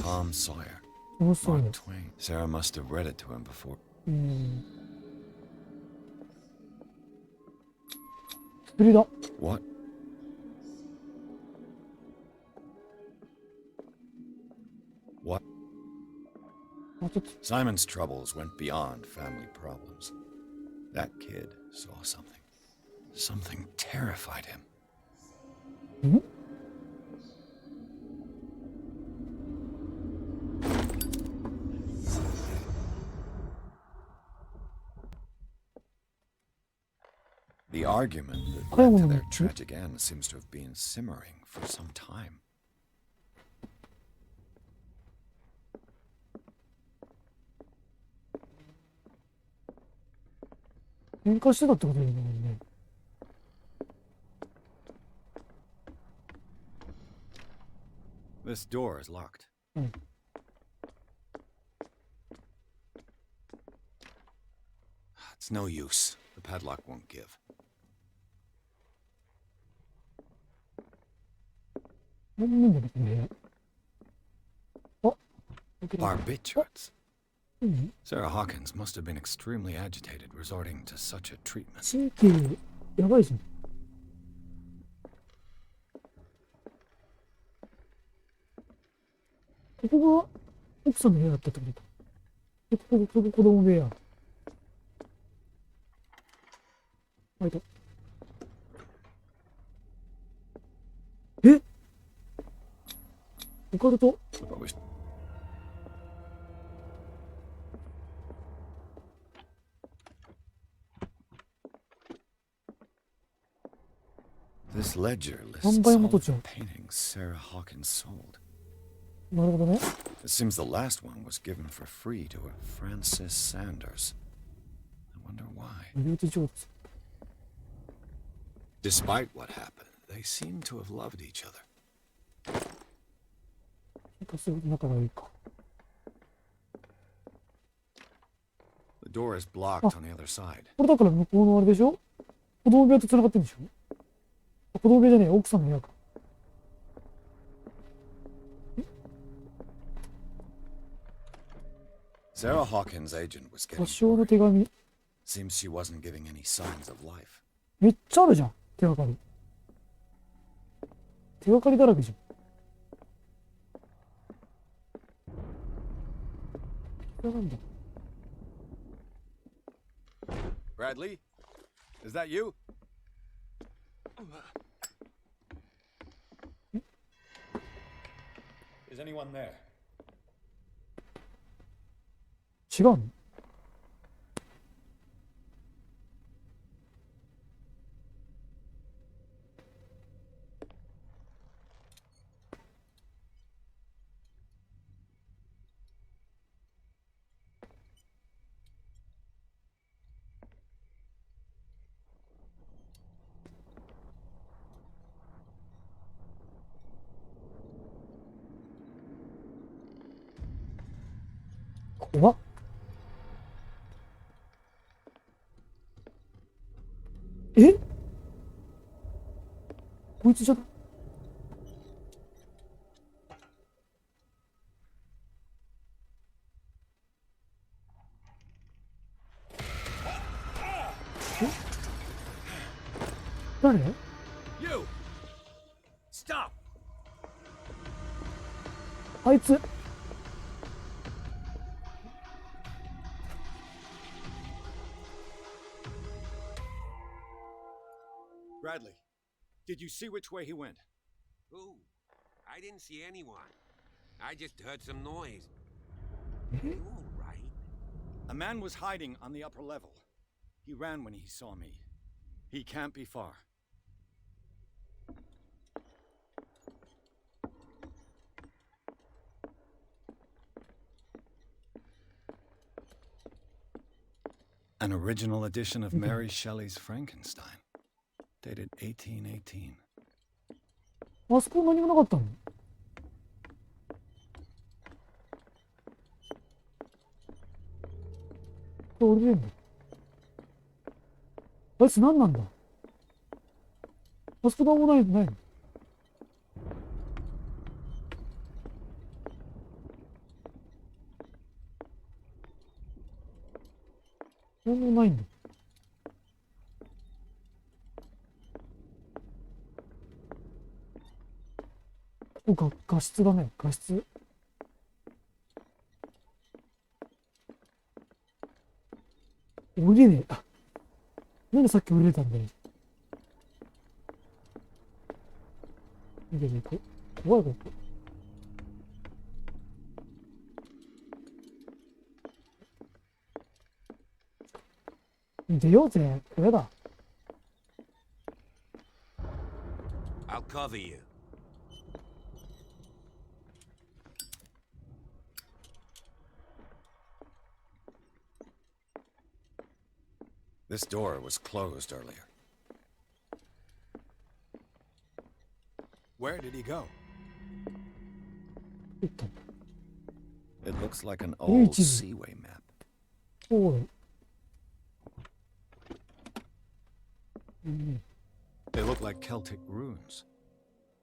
Tom Sawyer. Tom Sawyer. Mark Twain. Sarah must have read it to him before. 薬だ。 What? What? Simon's troubles went beyond family problems. That kid saw something. Something terrified him. The argument that led to their tragic end seems to have been simmering for some time. 喧嘩してたってことだよね。This door is locked. うん。It's no use. The padlock won't give. 何もないんだね、この部屋。あ、Barbiturates. 何 Sarah Hawkins must have been extremely agitated resorting to such a treatment. 神経、やばいじゃん。ここが奥さんの部屋だったってことか。ここ子供部屋。あ、いた。え？オカルト？ This ledger lists 販売 all 元 the 帳。 paintings Sarah Hawkins sold. なるほどね。 It seems the last one was given for free to a Francis Sanders. I wonder why. 入り口上手。 Despite what happened, they seem to have loved each other. 仲がいいか。 The door is blocked on the other side. これだから向こうのあれでしょ？子供部屋と繋がってるんでしょ？子供部屋じゃねえ、奥さんの部屋か。Sarah Hawkins' agent was 発 getting 祥の worried. 手紙。 Seems she wasn't giving any signs of life. めっちゃあるじゃん、手がかり。手がかりだらけじゃん。これなんだ。 Bradley? Is that you? Is anyone there? 違うの？怖っ。え？こいつじゃない？え？誰？ You! Stop! あいつ。 Bradley, did you see which way he went? Who? I didn't see anyone. I just heard some noise. Mm-hmm. You all right? A man was hiding on the upper level. He ran when he saw me. He can't be far. An original edition of Mary Shelley's Frankenstein, dated 1818. あそこ何もなかったの？これ降りれんの？あいつ何なんだ？あそこ何もないの？何もないんだ。ここ画質だね、画質。降りれねえ。あ、なんでさっき降りれたんだよ。逃げていこう。怖いここ。出ようぜ。これだ。I'll cover you. This door was closed earlier. Where did he go? It looks like an old seaway map. おい。They look like Celtic runes.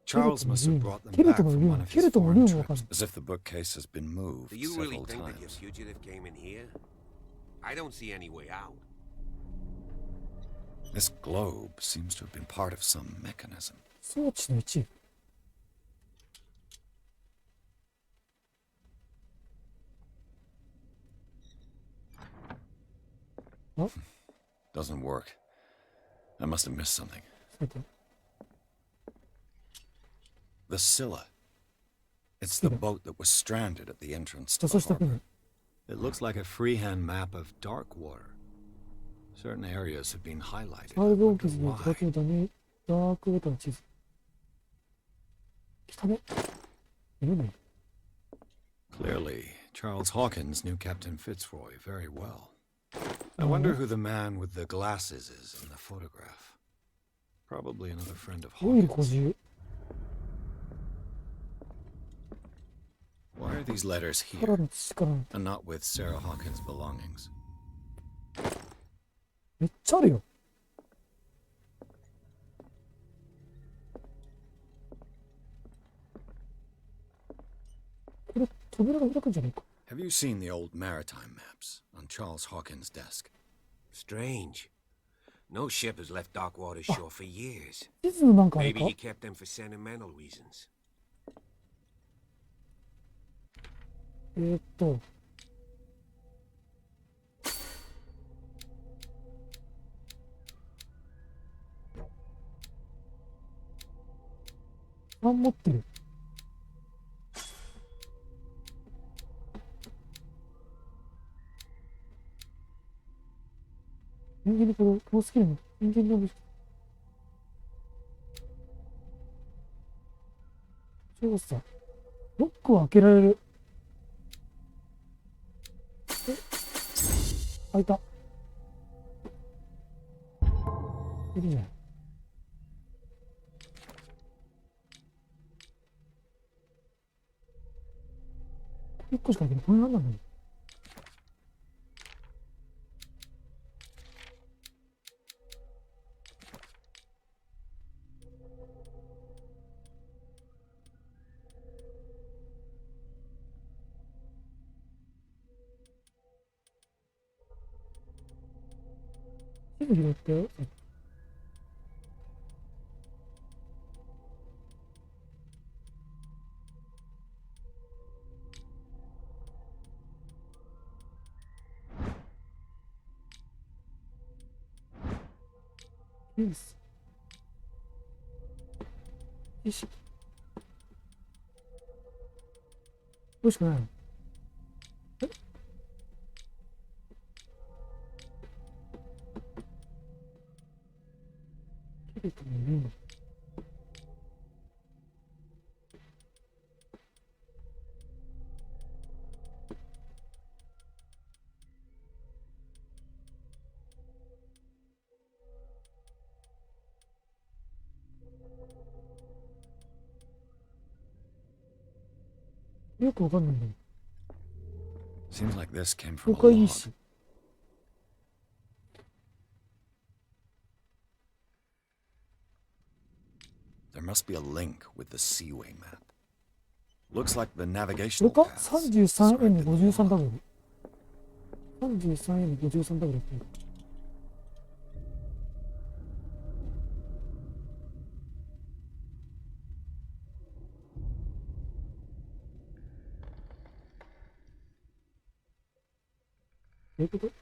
Charles must have brought them ケル back トの from ルー one ン。 of ケ his ルトのル foreign ーンわかん trips, ない。 as if the bookcase has been moved Do you really several think that your times. fugitive came in here? I don't see any way out. This globe seems to have been part of some mechanism. 装置の一部。あ Doesn't work. I must have missed something. 待って。 The Scylla. It's the boat that was stranded at the entrance to 塗 the 装したくな harbor. い。 It looks like a freehand map of dark water. Certain areas have been highlighted. サイ I ボー wonder クズで why. 手書きのため、ダークウォーターの地図。汚ね。読めない。 Clearly, Charles Hawkins knew Captain Fitzroy very well. I wonder who the man with the glasses is in the photograph. Probably another friend of オイル補 Hawkins. 充。 Why are these letters から here の土からの。 and not with Sarah Hawkins' belongings? めっちゃあるよ。これ、扉が開くんじゃねえか。 Have you seen the old maritime maps on Charles Hawkins' desk? Strange. No ship has left Darkwater shore for years. 地図のなんかあれ Maybe か he kept them for sentimental reasons. 3持ってる。人間のこのスキルの人間の調査。ロックを開けられる。え、開いた。いるじゃん。1個しか開けない。これ何なんだろう。すぐ拾ったよ。いいです。よし。どうしかないの？え？切れてもいいの？よくわかんないんだよ。 Seems like this came from a 公開 log. 日誌。 There must be a link with the Seaway map. Looks like the これ navigational か paths33M53 described in the log. ダブル。33M53 ダブルって。どういうこと？ん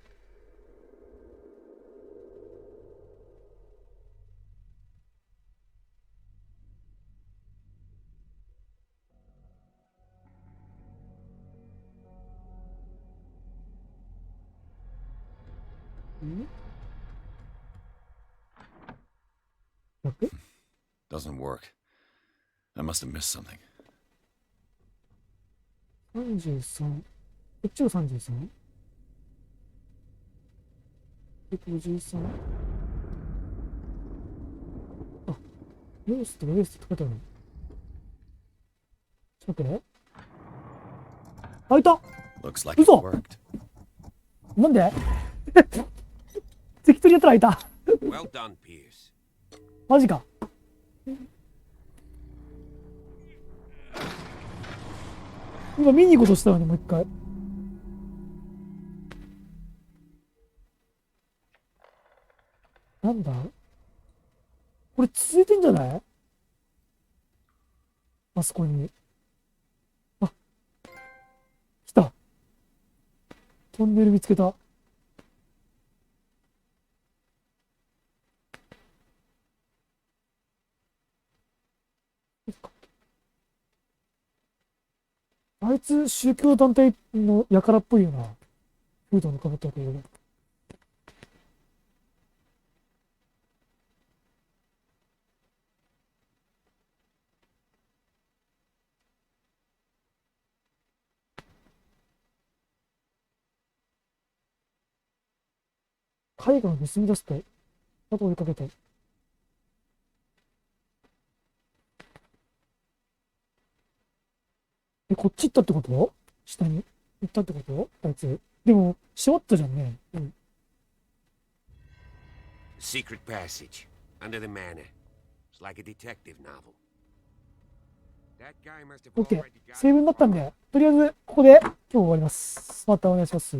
？100？ Doesn't work. I must have missed something. 33。こっちが 33？ 53。あ、レースとレースって書いてあるの。ちょっと待ってね。開いた。 Looks like it 嘘 worked. なんで適当にやったら開いた。 Well done, Pierce. マジか。今見に行こうとしたのにもう一回。なんだこれ続いてんじゃない？あそこに。あ、来た。トンネル見つけた。あいつ宗教団体の輩っぽいよな。フードのかぶったけど。絵画を盗み出すと、あと追いかけて。こっち行ったってこと？下に行ったってこと？あいつ。でも、閉まったじゃんね。うん。Secret passage under the manor. It's like a detective novel. That guy must have OK。already got セーブになったんで、とりあえず、ここで今日終わります。またお願いします。